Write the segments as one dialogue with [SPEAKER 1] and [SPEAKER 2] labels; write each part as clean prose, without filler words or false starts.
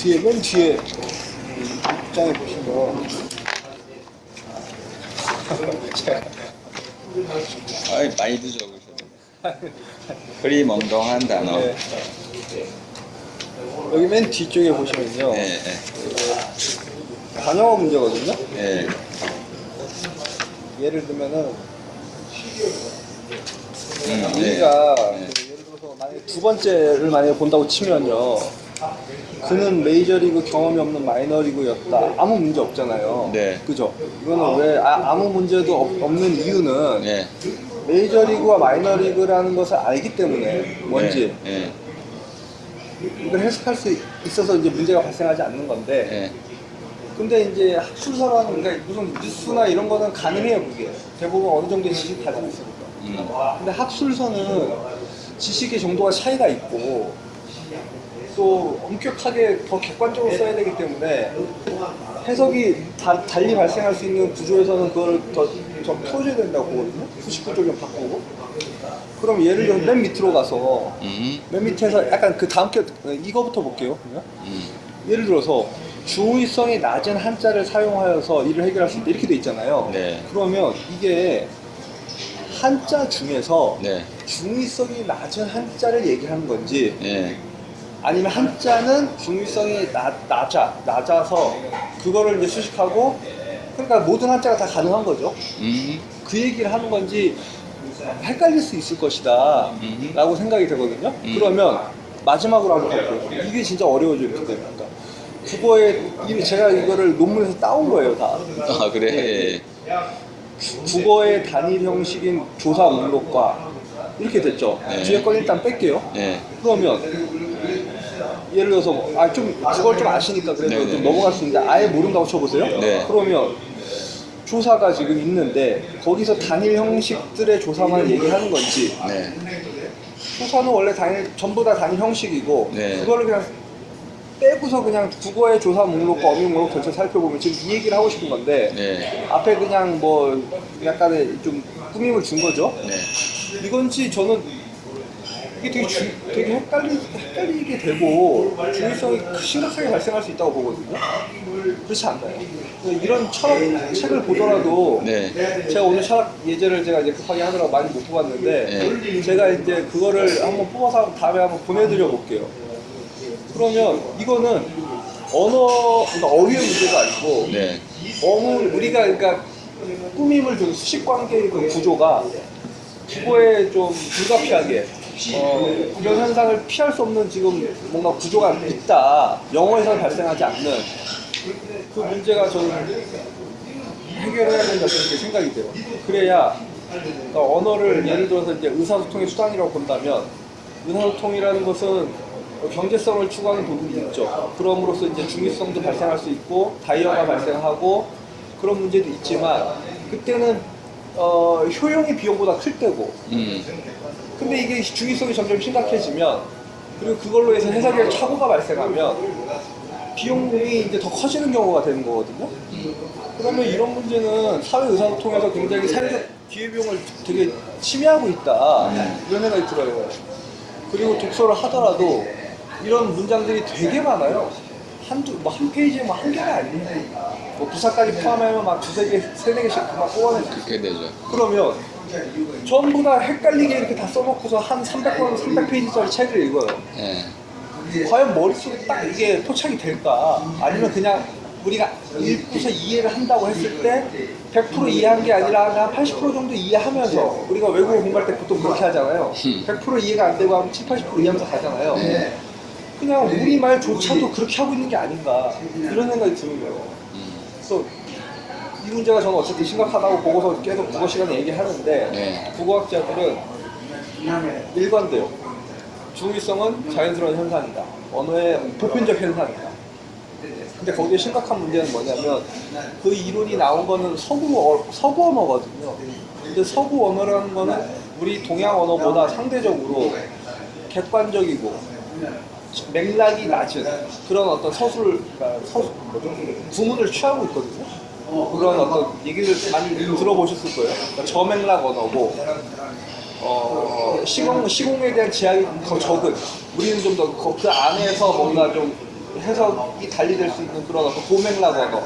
[SPEAKER 1] 뒤에 맨 뒤에 입장에 보시면
[SPEAKER 2] 많이도 적으셔도. 그림 엉덩한 단어.
[SPEAKER 1] 네. 여기 맨 뒤쪽에 보시면요.
[SPEAKER 2] 네,
[SPEAKER 1] 단어가 문제거든요.
[SPEAKER 2] 네.
[SPEAKER 1] 예를 들면은
[SPEAKER 2] 네.
[SPEAKER 1] 우리가
[SPEAKER 2] 네.
[SPEAKER 1] 그 예를 들어서 만약에 두 번째를 만약에 본다고 치면요. 그는 메이저리그 경험이 없는 마이너리그였다. 아무 문제 없잖아요.
[SPEAKER 2] 네.
[SPEAKER 1] 그죠? 이거는 왜 아무 문제도 없는 이유는
[SPEAKER 2] 네.
[SPEAKER 1] 메이저리그와 마이너리그라는 것을 알기 때문에 뭔지
[SPEAKER 2] 네.
[SPEAKER 1] 이걸 해석할 수 있어서 이제 문제가 발생하지 않는 건데
[SPEAKER 2] 네.
[SPEAKER 1] 근데 이제 학술서라는 그러니까 무슨 뉴스나 이런 거는 가능해요. 그게 대부분 어느 정도의 지식이 가지고 있으니까. 근데 학술서는 지식의 정도가 차이가 있고 또 엄격하게 더 객관적으로 써야 되기 때문에 해석이 달리 발생할 수 있는 구조에서는 그걸 더 풀어줘야 된다고 보거든요. 수식 구조 좀 바꾸고. 그럼 예를 들어 맨 밑으로 가서 맨 밑에서 약간 그 다음 게 이거부터 볼게요. 그러면. 예를 들어서 중의성이 낮은 한자를 사용하여서 이를 해결할 수 있다 이렇게 돼 있잖아요.
[SPEAKER 2] 네.
[SPEAKER 1] 그러면 이게 한자 중에서
[SPEAKER 2] 네.
[SPEAKER 1] 중의성이 낮은 한자를 얘기하는 건지
[SPEAKER 2] 네.
[SPEAKER 1] 아니면 한자는 중의성이 낮아서 그거를 이제 수식하고 그러니까 모든 한자가 다 가능한 거죠. 그 얘기를 하는 건지 헷갈릴 수 있을 것이다 라고 생각이 되거든요. 그러면 마지막으로 한번 볼게요. 이게 진짜 어려워져요. 그러니까 국어에 제가 이거를 논문에서 따온 거예요. 다.
[SPEAKER 2] 아, 그래?
[SPEAKER 1] 국어의 단일 형식인 조사 목록과 이렇게 됐죠.
[SPEAKER 2] 네.
[SPEAKER 1] 뒤에 걸 일단 뺄게요.
[SPEAKER 2] 네.
[SPEAKER 1] 그러면 예를 들어서 좀 그걸 좀 아시니까 그래도
[SPEAKER 2] 네네.
[SPEAKER 1] 좀 넘어갈 수 있는데 아예 모른다고 쳐보세요.
[SPEAKER 2] 네.
[SPEAKER 1] 그러면 조사가 지금 있는데 거기서 단일 형식들의 조사만 얘기하는 건지
[SPEAKER 2] 네.
[SPEAKER 1] 조사는 원래 전부 다 단일 형식이고
[SPEAKER 2] 네.
[SPEAKER 1] 그거를 그냥 빼고서 그냥 국어의 조사 목록과 어민 목록 전체 살펴보면 지금 이 얘기를 하고 싶은 건데
[SPEAKER 2] 네.
[SPEAKER 1] 앞에 그냥 뭐 약간의 좀 꾸밈을 준 거죠.
[SPEAKER 2] 네.
[SPEAKER 1] 이건지 저는 이게 되게 헷갈리게 되고 중의성이 심각하게 발생할 수 있다고 보거든요. 그렇지 않나요? 이런 철학 책을 보더라도
[SPEAKER 2] 네.
[SPEAKER 1] 제가 오늘 철학 예제를 제가 이제 급하게 하느라고 많이 못 뽑았는데
[SPEAKER 2] 네.
[SPEAKER 1] 제가 이제 그거를 한번 뽑아서 다음에 한번 보내드려 볼게요. 그러면 이거는 그러니까 어휘의 문제가 아니고
[SPEAKER 2] 네.
[SPEAKER 1] 우리가 그러니까 꾸밈을 준 수식 관계의 그 구조가 국어에 좀 불가피하게 이런 현상을 피할 수 없는 지금 뭔가 구조가 있다. 영어에서 발생하지 않는 그 문제가 저는 해결해야 된다 이렇게 생각이 돼요. 그래야 그러니까 언어를 예를 들어서 이제 의사소통의 수단이라고 본다면 의사소통이라는 것은 경제성을 추구하는 부분이 있죠. 그럼으로써 이제 중의성도 발생할 수 있고 다이어가 발생하고 그런 문제도 있지만 그때는 효용이 비용보다 클 때고 근데 이게 중의성이 점점 심각해지면 그리고 그걸로 해서 해석의 착오가 발생하면 비용이 이제 더 커지는 경우가 되는 거거든요. 그러면 이런 문제는 사회 의사소통에서 굉장히 사회적 기회비용을 되게 침해하고 있다 이런 생각이 들어요. 그리고 독서를 하더라도 이런 문장들이 되게 많아요. 한 페이지에 뭐 한 개가 아니에요. 뭐 부사까지 포함하면 막 두세 개, 세네 개씩 막 뽑아내죠.
[SPEAKER 2] 그렇게 되죠.
[SPEAKER 1] 그러면 전부 다 헷갈리게 이렇게 다 써놓고서 한 300권, 300페이지짜리 책을 읽어요.
[SPEAKER 2] 네.
[SPEAKER 1] 과연 머릿속에 딱 이게 포착이 될까? 아니면 그냥 우리가 읽고서 이해를 한다고 했을 때 100% 이해한 게 아니라 한 80% 정도 이해하면서 우리가 외국어 공부할 때 보통 그렇게 하잖아요. 100% 이해가 안 되고 하면 7, 80% 이해하면서 가잖아요.
[SPEAKER 2] 네.
[SPEAKER 1] 그냥 우리말조차도 그렇게 하고 있는 게 아닌가 이런 생각이 드는 거예요. 그래서 이 문제가 저는 어쨌든 심각하다고 보고서 계속 국어 시간에 얘기하는데
[SPEAKER 2] 네.
[SPEAKER 1] 국어학자들은 일관돼요. 중의성은 자연스러운 현상이다. 언어의 보편적 현상이다. 근데 거기에 심각한 문제는 뭐냐면 그 이론이 나온 거는 서구 언어거든요. 근데 서구 언어라는 거는 우리 동양 언어보다 상대적으로 객관적이고 맥락이 낮은 그런 어떤 구문을 취하고 있거든요. 그런 어떤 얘기를 많이 들어보셨을 거예요. 그러니까 저맥락 언어고 시공에 대한 제약이 더 적은 우리는 좀 더 그 안에서 뭔가 좀 해석이 달리될 수 있는 그런 어떤 고맥락 언어,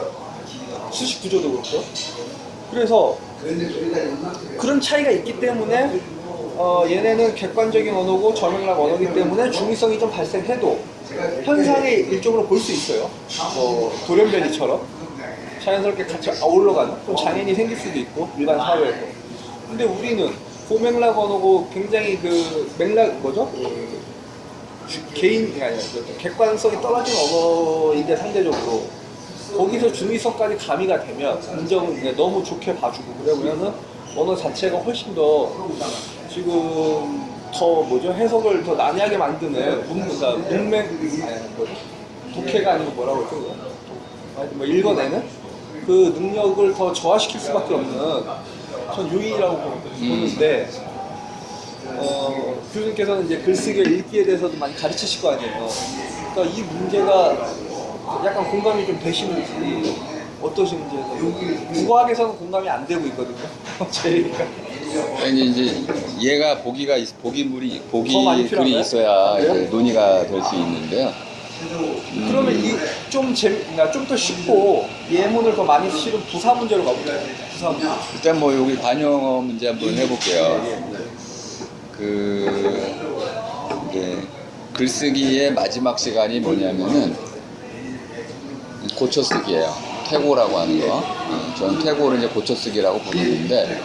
[SPEAKER 1] 수식 구조도 그렇고. 그래서 그런 차이가 있기 때문에 얘네는 객관적인 언어고 저맥락 언어이기 때문에 중의성이 좀 발생해도 현상의 일종으로 볼 수 있어요. 뭐 돌연변이처럼 자연스럽게 같이 어울러가는 좀 장애인이 생길 수도 있고 일반 사회에서. 근데 우리는 고맥락 언어고 굉장히 그 맥락 뭐죠? 개인이 아니라 객관성이 떨어진 언어인데 상대적으로 거기서 중의성까지 가미가 되면 인정을 너무 좋게 봐주고 그러면은 언어 자체가 훨씬 더 지금 더 뭐죠? 해석을 더 난해하게 만드는 그러니까 문맥 아니 뭐죠? 독해가 아니고 뭐라고 했죠? 뭐 읽어내는 그 능력을 더 저하시킬 수밖에 없는 전 요인이라고 보는데 교수님께서는 이제 글쓰기 읽기에 대해서도 많이 가르치실 거 아니에요. 그러니까 이 문제가 약간 공감이 좀 되시는지 어떠신지 국어학에서는 공감이 안 되고 있거든요. 제가
[SPEAKER 2] 이제 얘가 보기
[SPEAKER 1] 더 많이
[SPEAKER 2] 글이
[SPEAKER 1] 필요한가요?
[SPEAKER 2] 있어야
[SPEAKER 1] 그래요?
[SPEAKER 2] 이제 논의가 될 수 있는데요.
[SPEAKER 1] 그러면 그러니까 좀 더 쉽고 예문을 더 많이 쓰시는 부사 문제로 가볼까요? 부사 문제.
[SPEAKER 2] 일단 뭐 여기 관용어 문제 한번 해볼게요. 이제 글쓰기의 마지막 시간이 뭐냐면은 고쳐쓰기예요. 퇴고라고 하는 거. 저는 퇴고를 이제 고쳐쓰기라고 부르는데,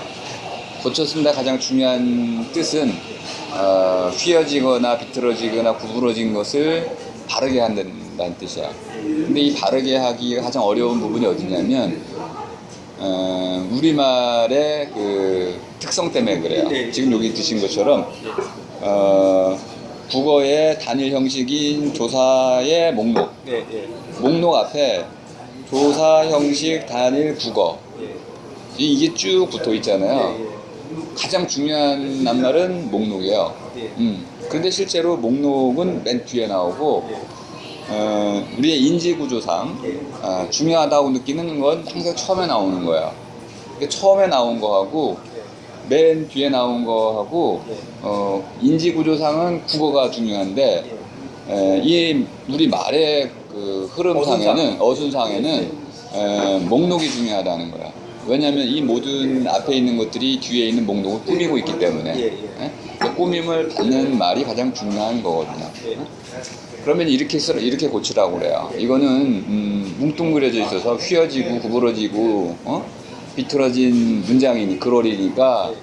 [SPEAKER 2] 고쳐쓴다 가장 중요한 뜻은 휘어지거나 비틀어지거나 구부러진 것을 바르게 한다는 뜻이야. 근데 이 바르게 하기가 가장 어려운 부분이 어디냐면 우리말의 그 특성 때문에 그래요.
[SPEAKER 1] 네.
[SPEAKER 2] 지금 여기 드신 것처럼 국어의 단일 형식인 조사의 목록,
[SPEAKER 1] 네, 예.
[SPEAKER 2] 목록 앞에 조사 형식 단일 국어,
[SPEAKER 1] 예.
[SPEAKER 2] 이게 쭉 붙어 있잖아요.
[SPEAKER 1] 예.
[SPEAKER 2] 가장 중요한 낱말은 목록이에요.
[SPEAKER 1] 예.
[SPEAKER 2] 그런데 실제로 목록은 맨 뒤에 나오고 우리의 인지구조상 중요하다고 느끼는 건 항상 처음에 나오는 거예요. 처음에 나온 거하고 맨 뒤에 나온 거하고 인지구조상은 국어가 중요한데 이 우리 말의 그 흐름상에는 어순상에는 목록이 중요하다는 거야. 왜냐하면 이 모든 앞에 있는 것들이 뒤에 있는 목록을 꾸미고 있기 때문에 그 꾸밈을 받는 말이 가장 중요한 거거든요. 그러면 이렇게 고치라고 그래요. 이거는 뭉뚱그려져 있어서 휘어지고 구부러지고 비틀어진 문장이니 글어리니까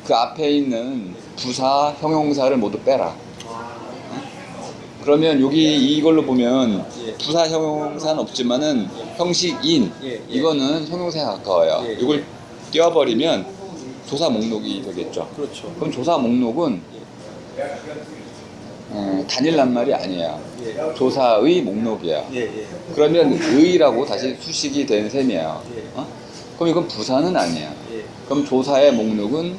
[SPEAKER 2] 그 앞에 있는 부사, 형용사를 모두 빼라. 그러면 여기 이걸로 보면 부사, 형용사는 없지만은 형식인 이거는 형용사에 가까워요. 이걸 띄워버리면 조사 목록이 되겠죠.
[SPEAKER 1] 그렇죠.
[SPEAKER 2] 그럼 조사 목록은 단일 낱말이 아니에요. 조사의 목록이에요. 그러면 의라고 다시 수식이 된 셈이에요. 그럼 이건 부사는 아니에요. 그럼 조사의 목록은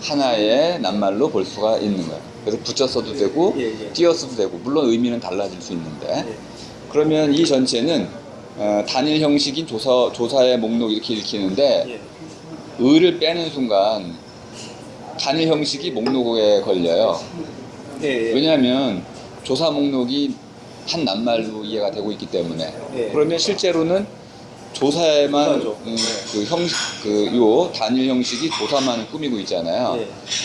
[SPEAKER 2] 하나의 낱말로 볼 수가 있는 거예요. 그래서 붙여 써도 되고 띄어 써도 되고, 물론 의미는 달라질 수 있는데, 그러면 이 전체는 단일 형식인 조사의 목록 이렇게 읽히는데 의를 빼는 순간 단일 형식이 목록에 걸려요. 왜냐하면 조사 목록이 한 낱말로 이해가 되고 있기 때문에. 그러면 실제로는 조사에만 그 형식, 요 단일 형식이 조사만 꾸미고 있잖아요.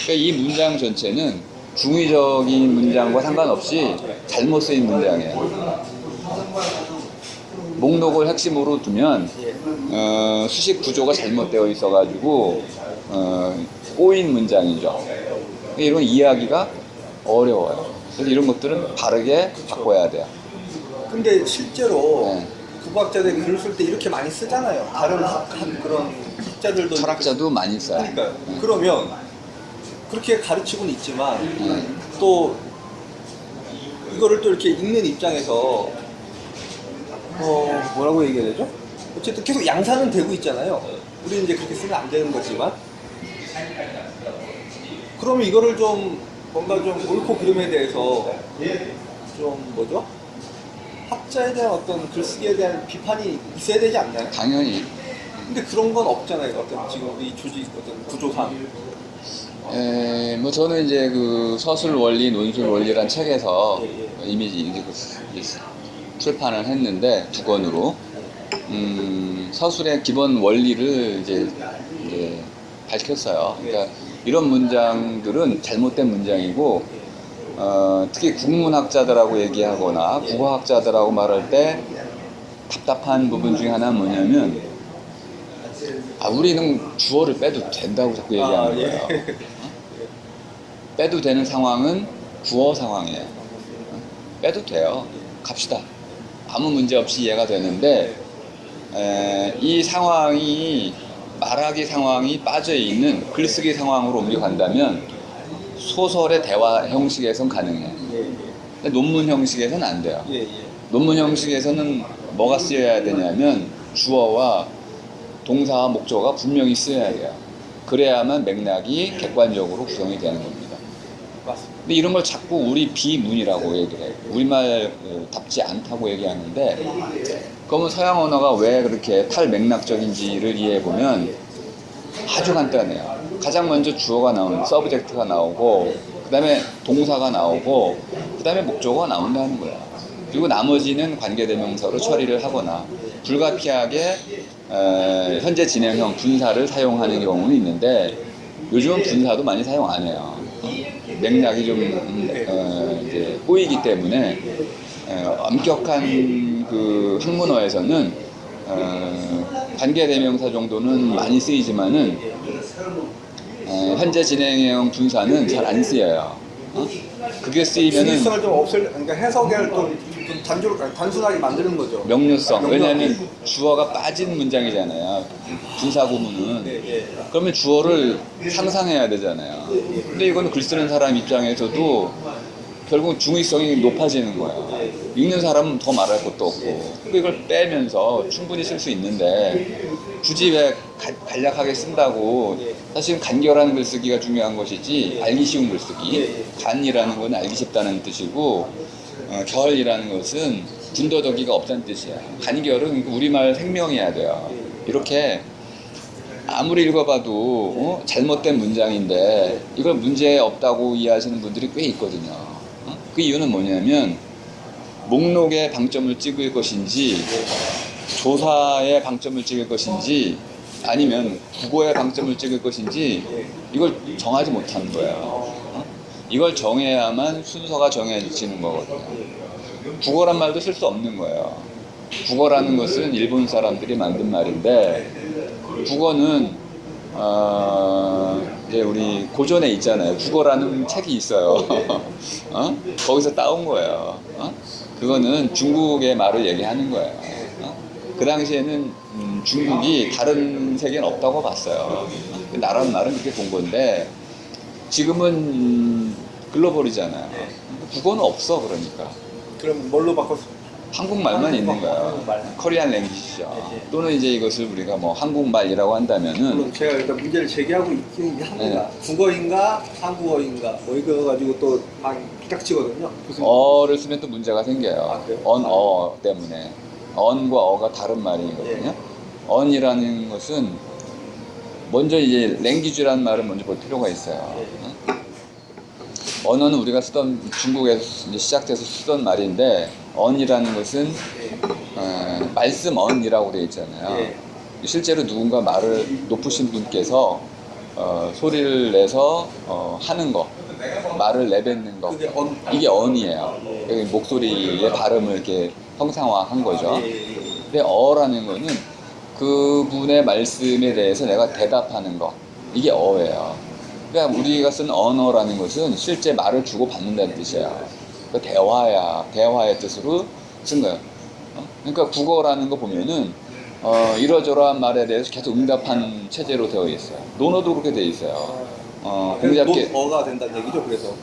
[SPEAKER 2] 그러니까 이 문장 전체는 중의적인 문장과 상관없이 잘못 쓰인 문장이에요. 목록을 핵심으로 두면 수식 구조가 잘못되어 있어가지고 꼬인 문장이죠. 이런 이해하기가 어려워요. 그래서 이런 것들은 바르게 바꿔야 돼요.
[SPEAKER 1] 근데 실제로 국어학자들이 글을 쓸 때 이렇게 많이 쓰잖아요. 다른 그런 학자들도
[SPEAKER 2] 철학자도 많이 써요.
[SPEAKER 1] 그러니까요. 그러면 그렇게 가르치고는 있지만 또 이거를 또 이렇게 읽는 입장에서 뭐라고 얘기해야 되죠? 어쨌든 계속 양산은 되고 있잖아요. 우리는 이제 그렇게 쓰면 안 되는 거지만, 그러면 이거를 좀 뭔가 좀 옳고 그름에 대해서 좀 뭐죠? 학자에 대한 어떤 글쓰기에 대한 비판이 있어야 되지 않나요?
[SPEAKER 2] 당연히
[SPEAKER 1] 근데 그런 건 없잖아요. 어떤 지금 이 조직 어떤 구조상.
[SPEAKER 2] 뭐 저는 이제 그 서술 원리, 논술 원리란 책에서
[SPEAKER 1] 예,
[SPEAKER 2] 이미 이제 출판을 했는데 2권으로 서술의 기본 원리를 이제 밝혔어요. 그러니까 이런 문장들은 잘못된 문장이고 특히 국문학자들하고 얘기하거나 국어학자들하고 말할 때 답답한 부분 중에 하나는 뭐냐면 우리는 주어를 빼도 된다고 자꾸 얘기하는 거예요. 빼도 되는 상황은 구어 상황이에요. 빼도 돼요. 갑시다. 아무 문제 없이 이해가 되는데 이 상황이 말하기 상황이 빠져있는 글쓰기 상황으로 옮겨간다면 소설의 대화 형식에선 가능해요. 근데 논문 형식에서는 안 돼요. 논문 형식에서는 뭐가 쓰여야 되냐면 주어와 동사와 목적어가 분명히 쓰여야 돼요. 그래야만 맥락이 객관적으로 구성이 되는 겁니다.
[SPEAKER 1] 맞습니다.
[SPEAKER 2] 근데 이런 걸 자꾸 우리 비문이라고 얘기를 해요. 우리말답지 않다고 얘기하는데 그러면 서양 언어가 왜 그렇게 탈맥락적인지를 이해해보면 아주 간단해요. 가장 먼저 주어가 나오는 서브젝트가 나오고 그 다음에 동사가 나오고 그 다음에 목적어가 나온다는 거야. 그리고 나머지는 관계대명사로 처리를 하거나 불가피하게 현재 진행형 분사를 사용하는 경우는 있는데 요즘은 분사도 많이 사용 안 해요. 맥락이 좀 이제 꼬이기 때문에 엄격한 그 학문어에서는 관계대명사 정도는 많이 쓰이지만은 현재 진행형 분사는 잘 안 쓰여요. 그게 쓰이면은
[SPEAKER 1] 중의성을 좀 그러니까 해석을 좀 단순하게 만드는 거죠.
[SPEAKER 2] 명료성. 왜냐하면 주어가 빠진 문장이잖아요. 분사 구문은. 그러면 주어를 상상해야 되잖아요. 근데 이건 글 쓰는 사람 입장에서도 결국 중의성이 높아지는 거예요. 읽는 사람은 더 말할 것도 없고. 이걸 빼면서 충분히 쓸 수 있는데 굳이 왜 간략하게 쓴다고. 사실은 간결한 글쓰기가 중요한 것이지 알기 쉬운 글쓰기. 간이라는 건 알기 쉽다는 뜻이고 결이라는 것은 군더더기가 없다는 뜻이야. 간결은 우리말 생명이어야 돼요. 이렇게 아무리 읽어봐도 잘못된 문장인데 이걸 문제 없다고 이해하시는 분들이 꽤 있거든요. 그 이유는 뭐냐면 목록에 방점을 찍을 것인지 조사에 방점을 찍을 것인지 아니면 국어에 방점을 찍을 것인지 이걸 정하지 못하는 거예요. 이걸 정해야만 순서가 정해지는 거거든요. 국어란 말도 쓸 수 없는 거예요. 국어라는 것은 일본 사람들이 만든 말인데 국어는 이제 우리 고전에 있잖아요. 국어라는 책이 있어요. 거기서 따온 거예요. 그거는 중국의 말을 얘기하는 거예요. 그 당시에는 중국이 다른 세계는 없다고 봤어요. 나라는 말은 그렇게 본 건데 지금은 글로벌이잖아요. 국어는 없어. 그러니까
[SPEAKER 1] 그럼 뭘로 바꿨어?
[SPEAKER 2] 한국말만 있는 거예요. 코리안 랭귀지죠. 또는 이제 이것을 우리가 뭐 한국말이라고 한다면은
[SPEAKER 1] 물론 제가 일단 문제를 제기하고 있긴 합니다. 국어인가 한국어인가 뭐 이거 가지고 또 막 피딱치거든요.
[SPEAKER 2] 어를 쓰면 또 문제가 생겨요.
[SPEAKER 1] 그래요?
[SPEAKER 2] 언어 때문에. 언과 어가 다른 말이거든요. 언이라는 것은 먼저 이제 랭귀지라는 말을 먼저 볼 필요가 있어요. 언어는 우리가 쓰던 중국에서 이제 시작돼서 쓰던 말인데 언이라는 것은 말씀 언이라고 되어 있잖아요. 실제로 누군가 말을 높으신 분께서 소리를 내서 하는 거, 말을 내뱉는 거, 이게 언이에요. 목소리의 발음을 이렇게 형상화한 거죠. 근데 어라는 거는 그분의 말씀에 대해서 내가 대답하는 거, 이게 어예요. 그러니까 우리가 쓴 언어라는 것은 실제 말을 주고 받는다는 뜻이에요. 그 대화의 뜻으로 쓴 거예요. 그러니까 국어라는 거 보면은 이러저러한 말에 대해서 계속 응답하는 체제로 되어 있어요. 논어도 그렇게 되어 있어요. 공잡기
[SPEAKER 1] 어가 된다는 얘기죠. 그래서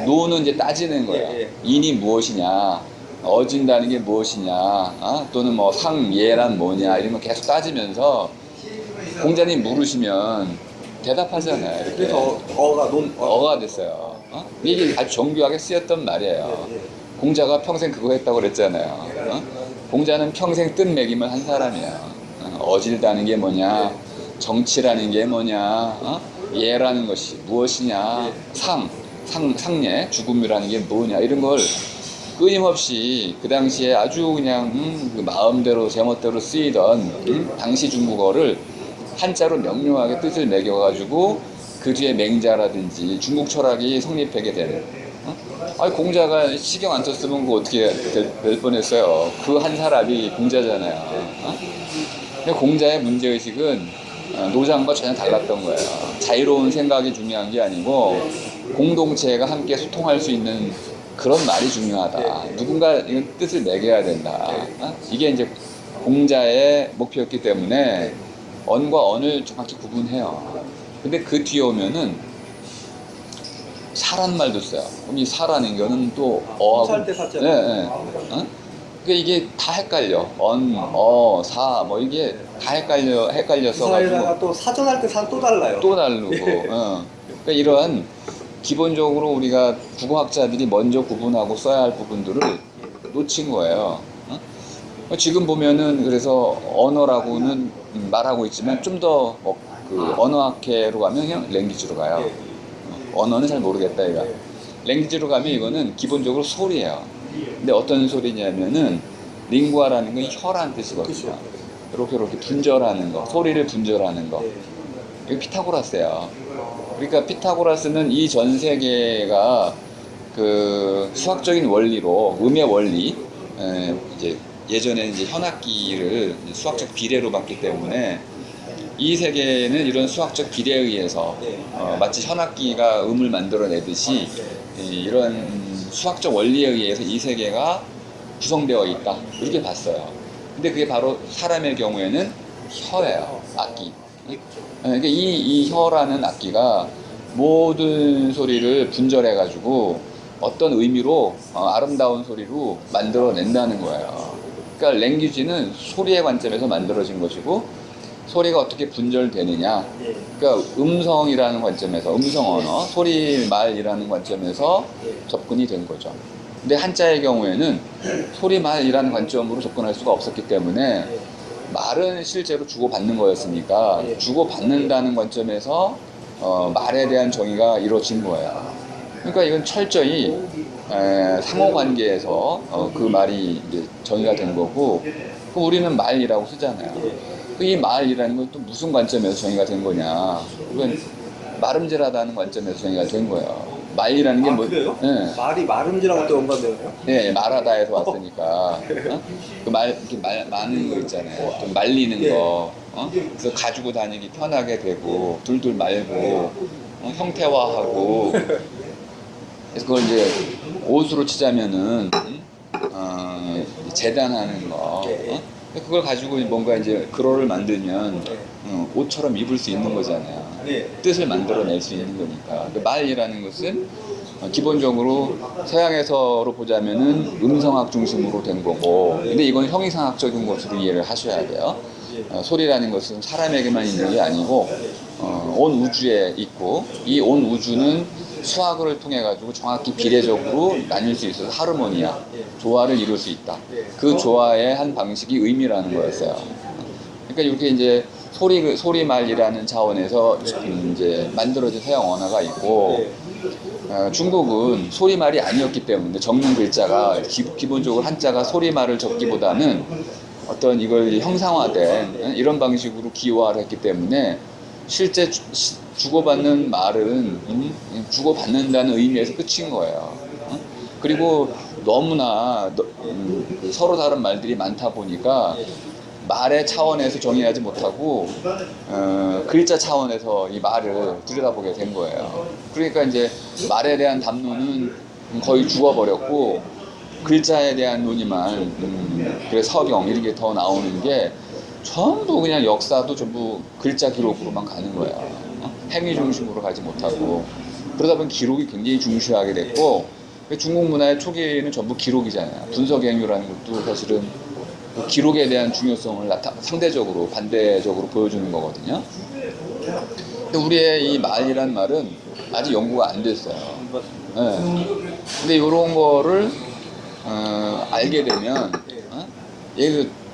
[SPEAKER 2] 노는 이제 따지는 거예요. 인이 무엇이냐, 어진다는 게 무엇이냐, 또는 뭐 상예란 뭐냐 이런 거 계속 따지면서 공자님 물으시면 대답하잖아요. 이렇게.
[SPEAKER 1] 그래서
[SPEAKER 2] 어가 됐어요. 이게 아주 정교하게 쓰였던 말이에요. 공자가 평생 그거 했다고 그랬잖아요. 공자는 평생 뜬 먹임을 한 사람이에요. 어질다는 게 뭐냐, 정치라는 게 뭐냐, 예라는 것이 무엇이냐, 상례, 죽음이라는 게 뭐냐, 이런 걸 끊임없이 그 당시에 아주 그냥 그 마음대로 제멋대로 쓰이던 당시 중국어를 한자로 명료하게 뜻을 매겨가지고 그 뒤에 맹자라든지 중국 철학이 성립하게 되는. 아니 공자가 시경 안 썼으면 그거 어떻게 될 뻔했어요. 그 한 사람이 공자잖아요. 근데 공자의 문제의식은 노장과 전혀 달랐던 거예요. 자유로운 생각이 중요한 게 아니고 공동체가 함께 소통할 수 있는 그런 말이 중요하다. 누군가 이건 뜻을 매겨야 된다. 이게 이제 공자의 목표였기 때문에 언과 언을 정확히 구분해요. 근데 그 뒤에 오면은 사란 말도 써요. 그럼 이 사라는 거는 또 어하고
[SPEAKER 1] 살 때 샀잖아요.
[SPEAKER 2] 예, 예. 그러니까 이게 다 헷갈려. 사 뭐 이게 다 헷갈려서
[SPEAKER 1] 사에다가 또 사전할 때 산 또 달라요.
[SPEAKER 2] 또 다르고. 그러니까 이러한 기본적으로 우리가 국어학자들이 먼저 구분하고 써야 할 부분들을 놓친 거예요. 지금 보면은 그래서 언어라고는 말하고 있지만 좀 더 그 언어학회로 가면 그냥 랭귀지로 가요. 언어는 잘 모르겠다 이거. 랭귀지로 가면 이거는 기본적으로 소리예요. 근데 어떤 소리냐면은 링구아라는 건 혀라는 뜻이거든요. 이렇게 분절하는 거, 소리를 분절하는 거. 이거 피타고라스예요. 그러니까 피타고라스는 이 전 세계가 그 수학적인 원리로 음의 원리, 이제 예전에는 이제 현악기를 수학적 비례로 봤기 때문에 이 세계는 이런 수학적 비례에 의해서 마치 현악기가 음을 만들어내듯이 이런 수학적 원리에 의해서 이 세계가 구성되어 있다 이렇게 봤어요. 근데 그게 바로 사람의 경우에는 혀예요. 악기. 그러니까 이 혀라는 악기가 모든 소리를 분절해가지고 어떤 의미로 아름다운 소리로 만들어낸다는 거예요. 그러니까 랭귀지는 소리의 관점에서 만들어진 것이고 소리가 어떻게 분절되느냐, 그러니까 음성이라는 관점에서 음성 언어, 소리 말이라는 관점에서 접근이 된 거죠. 근데 한자의 경우에는 소리 말이라는 관점으로 접근할 수가 없었기 때문에 말은 실제로 주고받는 거였으니까 주고받는다는 관점에서 말에 대한 정의가 이루어진 거예요. 그러니까 이건 철저히 상호관계에서 그 말이 이제 정의가 된 거고, 그럼 우리는 말이라고 쓰잖아요. 이 말이라는 건 또 무슨 관점에서 정의가 된 거냐? 이건 마름질하다는 관점에서 정의가 된 거예요. 말이라는 게 뭐?
[SPEAKER 1] 그래요?
[SPEAKER 2] 예.
[SPEAKER 1] 말이 마름지라고 또 연관되나요?
[SPEAKER 2] 네, 말하다에서 왔으니까. 그 이렇게 많은 거 있잖아요. 좀 말리는 거. 그래서 가지고 다니기 편하게 되고, 둘둘 말고, 형태화하고. 그래서 그걸 이제 옷으로 치자면은, 재단하는 거. 그걸 가지고 뭔가 이제 글어를 만들면 옷처럼 입을 수 있는 거잖아요. 뜻을 만들어낼 수 있는 거니까. 그 말이라는 것은 기본적으로 서양에서로 보자면은 음성학 중심으로 된 거고, 근데 이건 형이상학적인 것으로 이해를 하셔야 돼요. 소리라는 것은 사람에게만 있는 게 아니고 온 우주에 있고, 이 온 우주는 수학을 통해 가지고 정확히 비례적으로 나뉠 수 있어서 하르모니아, 조화를 이룰 수 있다. 그 조화의 한 방식이 의미라는 거였어요. 그러니까 이렇게 이제 소리말이라는 차원에서 이제 만들어진 서양 언어가 있고, 중국은 소리말이 아니었기 때문에 적는 글자가 기본적으로 한자가 소리말을 적기보다는 어떤 이걸 형상화된 이런 방식으로 기호화를 했기 때문에 실제 주고받는 말은 주고받는다는 의미에서 끝인 거예요. 그리고 너무나 서로 다른 말들이 많다 보니까 말의 차원에서 정의하지 못하고 글자 차원에서 이 말을 들여다보게 된 거예요. 그러니까 이제 말에 대한 담론은 거의 죽어버렸고 글자에 대한 논의만, 그래 서경 이런 게 더 나오는 게 전부 그냥 역사도 전부 글자 기록으로만 가는 거야. 행위 중심으로 가지 못하고, 그러다 보면 기록이 굉장히 중시하게 됐고, 중국 문화의 초기에는 전부 기록이잖아요. 분석행위라는 것도 사실은 그 기록에 대한 중요성을 상대적으로 반대적으로 보여주는 거거든요. 근데 우리의 이 말이란 말은 아직 연구가 안 됐어요. 네. 근데 이런 거를 알게 되면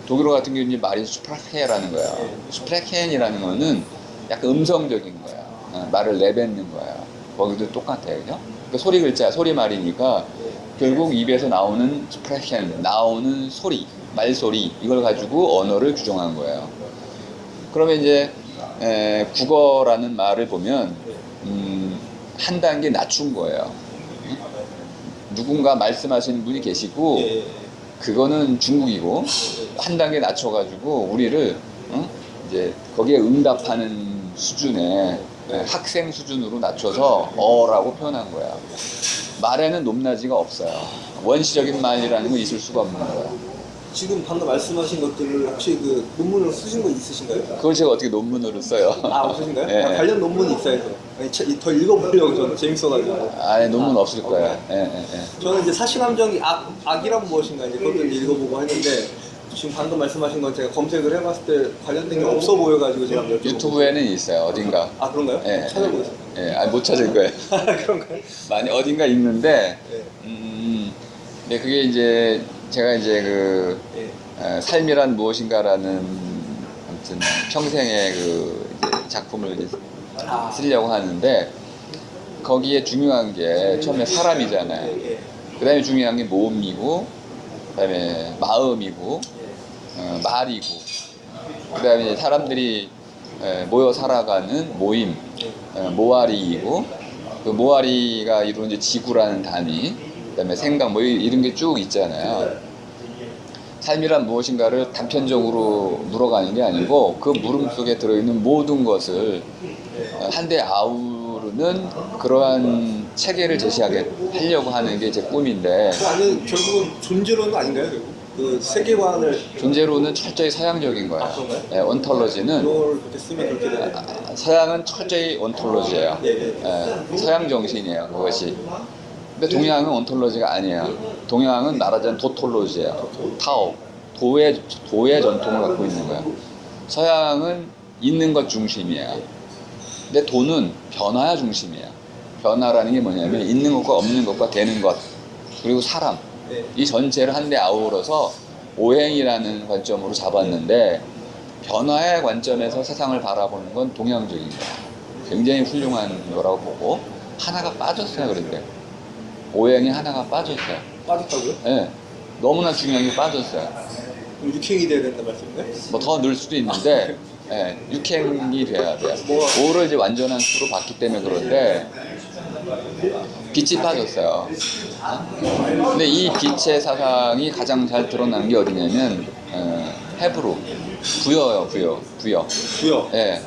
[SPEAKER 2] 독일어 같은 경우는 이제 말이 슈프라헤라는 거야. 슈프라헨이라는 거는 약간 음성적인 거야. 말을 내뱉는 거야. 거기도 똑같아, 그죠? 그러니까 소리 글자, 소리 말이니까 결국 입에서 나오는 슈프라헨, 나오는 소리, 말소리, 이걸 가지고 언어를 규정한 거예요. 그러면 이제 국어라는 말을 보면 한 단계 낮춘 거예요. 누군가 말씀하시는 분이 계시고 그거는 중국이고 한 단계 낮춰가지고 우리를 이제 거기에 응답하는 수준의 학생 수준으로 낮춰서 어라고 표현한 거야. 말에는 높낮이가 없어요. 원시적인 말이라는 건 있을 수가 없는 거야.
[SPEAKER 1] 지금 방금 말씀하신 것들을 혹시 그 논문으로 쓰신 거 있으신가요?
[SPEAKER 2] 그걸 제가 어떻게 논문으로 써요?
[SPEAKER 1] 아, 없으신가요?
[SPEAKER 2] 네.
[SPEAKER 1] 관련 논문이 있어야 해서. 아니, 더 읽어보려고 저는 재밌어가지고.
[SPEAKER 2] 아예 논문 없을 거예요. 예.
[SPEAKER 1] 저는 이제 사실함정이 악이란 무엇인가 이제 그것들 읽어보고 했는데 지금 방금 말씀하신 건 제가 검색을 해봤을 때 관련된 게 없어 보여가지고 제가 여쭤보고.
[SPEAKER 2] 유튜브에는 있어요. 어딘가.
[SPEAKER 1] 아, 그런가요?
[SPEAKER 2] 예.
[SPEAKER 1] 찾아보겠습니다.
[SPEAKER 2] 예. 아니, 못 찾을 거예요.
[SPEAKER 1] 그런가요?
[SPEAKER 2] 많이 어딘가 있는데,
[SPEAKER 1] 네.
[SPEAKER 2] 근데 그게 이제 제가 이제 그
[SPEAKER 1] 네.
[SPEAKER 2] 삶이란 무엇인가라는 아무튼 평생의 그 이제 작품을 이제 쓰려고 하는데 거기에 중요한 게 처음에 사람이잖아요. 그 다음에 중요한 게 몸이고, 그 다음에 마음이고, 말이고, 그 다음에 사람들이 모여 살아가는 모임, 모아리이고, 그 모아리가 이루는 이제 지구라는 단위, 그 다음에 생각, 뭐 이런 게 쭉 있잖아요. 삶이란 무엇인가를 단편적으로 물어가는 게 아니고 그 물음 속에 들어있는 모든 것을 한데 아우르는 그러한 체계를 제시하게 하려고 하는 게 제 꿈인데,
[SPEAKER 1] 아니 결국은 존재론은 아닌가요? 결국? 그 세계관을
[SPEAKER 2] 존재로는 철저히 서양적인 거예요.
[SPEAKER 1] 아, 그런가요?
[SPEAKER 2] 네, 온톨로지는
[SPEAKER 1] 이걸 그렇게 쓰면 그렇게 되는
[SPEAKER 2] 서양은 철저히 온톨로지예요. 서양 정신이에요, 그것이. 근데 동양은 온톨로지가 아니에요. 동양은 말하자면 도톨로지예요. 타오, 도의 전통을 갖고 있는 거예요. 서양은 있는 것 중심이에요. 근데 도는 변화야 중심이에요. 변화라는 게 뭐냐면 있는 것과 없는 것과 되는 것, 그리고 사람, 이 전체를 한데 아우러서 오행이라는 관점으로 잡았는데, 변화의 관점에서 세상을 바라보는 건 동양적인 거예요. 굉장히 훌륭한 거라고 보고, 하나가 빠졌어요. 그런데 오행이 하나가 빠졌어요.
[SPEAKER 1] 빠졌다고요?
[SPEAKER 2] 네, 너무나 중요한 게 빠졌어요.
[SPEAKER 1] 그럼 육행이 돼야 된다 말씀인가요?
[SPEAKER 2] 뭐 더 늘 수도 있는데 육행이 돼야 돼요. 오를 이제 완전한 수로 봤기 때문에 그런데 빛이 빠졌어요. 근데 이 빛의 사상이 가장 잘 드러나는 게 어디냐면 헤브루, 부여요, 부여.
[SPEAKER 1] 부여.
[SPEAKER 2] 예.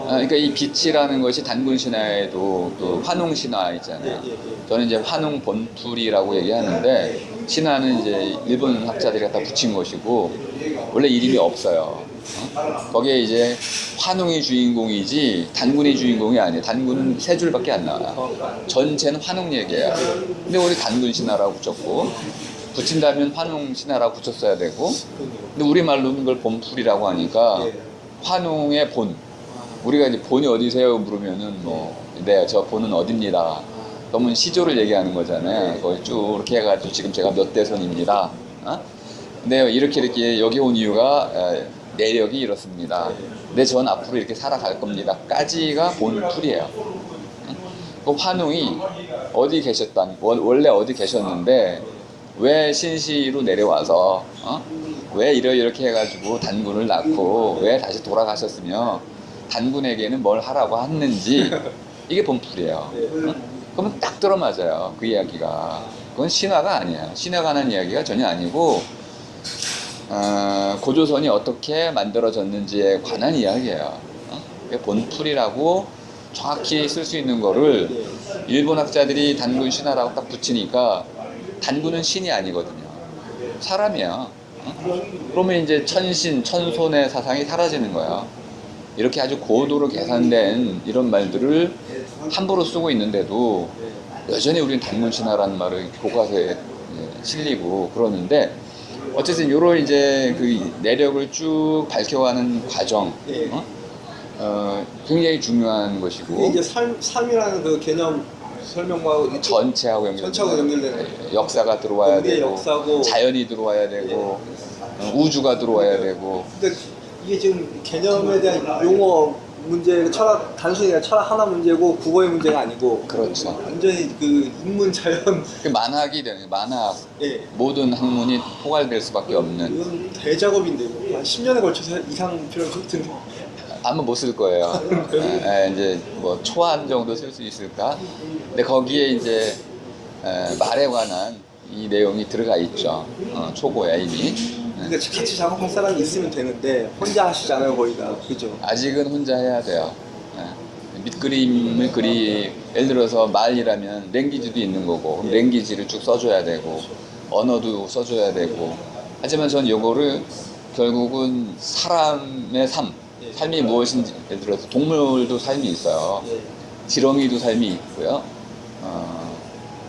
[SPEAKER 2] 그러니까 이 빛이라는 것이 단군 신화에도 그 환웅 신화 있잖아요. 저는 이제 환웅 본풀이라고 얘기하는데, 신화는 이제 일본 학자들이 갖다 붙인 것이고 원래 이름이 없어요. 거기에 이제 환웅이 주인공이지 단군이 주인공이 아니에요. 단군은 세 줄밖에 안 나와요. 전체는 환웅 얘기예요. 근데 우리 단군 신화라고 붙였고, 붙인다면 환웅 신화라고 붙였어야 되고, 근데 우리말로는 그걸 본풀이라고 하니까 환웅의 본, 우리가 이제 본이 어디세요 물으면은 네, 저 본은 어딥니다. 그러면 시조를 얘기하는 거잖아요. 거기 쭉 이렇게 해가지고 지금 제가 몇 대선입니다. 근데 이렇게 여기 온 이유가 내력이 이렇습니다. 근데 전 앞으로 이렇게 살아갈 겁니다. 까지가 본풀이에요. 그 환웅이 어디 계셨단, 원래 어디 계셨는데 왜 신시로 내려와서 왜 이렇게 해가지고 단군을 낳고 왜 다시 돌아가셨으며 단군에게는 뭘 하라고 했는지, 이게 본풀이에요. 그러면 딱 들어맞아요, 그 이야기가. 그건 신화가 아니야. 신화가 하는 이야기가 전혀 아니고 고조선이 어떻게 만들어졌는지에 관한 이야기예요. 본풀이라고 정확히 쓸 수 있는 거를 일본 학자들이 단군 신화라고 딱 붙이니까, 단군은 신이 아니거든요. 사람이야. 그러면 이제 천신, 천손의 사상이 사라지는 거야. 이렇게 아주 고도로 계산된 이런 말들을 함부로 쓰고 있는데도 여전히 우리는 단군 신화라는 말을 교과서에 실리고 그러는데, 어쨌든 요런 이제 그 내력을 쭉 밝혀가는 과정, 굉장히 중요한 것이고,
[SPEAKER 1] 그게 이제 삶이라는 그 개념 설명과
[SPEAKER 2] 전체하고 연결되는
[SPEAKER 1] 연결되는
[SPEAKER 2] 역사가 들어와야 되고,
[SPEAKER 1] 역사고,
[SPEAKER 2] 자연이 들어와야 되고, 우주가 들어와야 되고.
[SPEAKER 1] 근데 이게 지금 개념에 대한 용어 문제, 철학, 단순히 그냥 철학 하나 문제고 국어의 문제가 아니고.
[SPEAKER 2] 그렇죠.
[SPEAKER 1] 완전히 그 인문 자연.
[SPEAKER 2] 그 만학이 되는 만학.
[SPEAKER 1] 예.
[SPEAKER 2] 모든 학문이 포괄될 수밖에 없는.
[SPEAKER 1] 이건 대작업인데 이거 한 10년에 걸쳐서 이상 필요할 것 같은데.
[SPEAKER 2] 아마 못 쓸 거예요. 이제 뭐 초안 정도 쓸 수 있을까? 근데 거기에 이제 말에 관한 이 내용이 들어가 있죠. 초고야 이미.
[SPEAKER 1] 그러니까 같이 작업할 사람이 있으면 되는데 혼자 하시잖아요 거의 다. 그죠?
[SPEAKER 2] 아직은 혼자 해야 돼요. 밑그림을 예를 들어서 말이라면 랭귀지도 있는 거고 그럼 랭귀지를 쭉 써줘야 되고 언어도 써줘야 되고. 하지만 전 요거를 결국은 사람의 삶이 무엇인지, 예를 들어서 동물도 삶이 있어요. 지렁이도 삶이 있고요.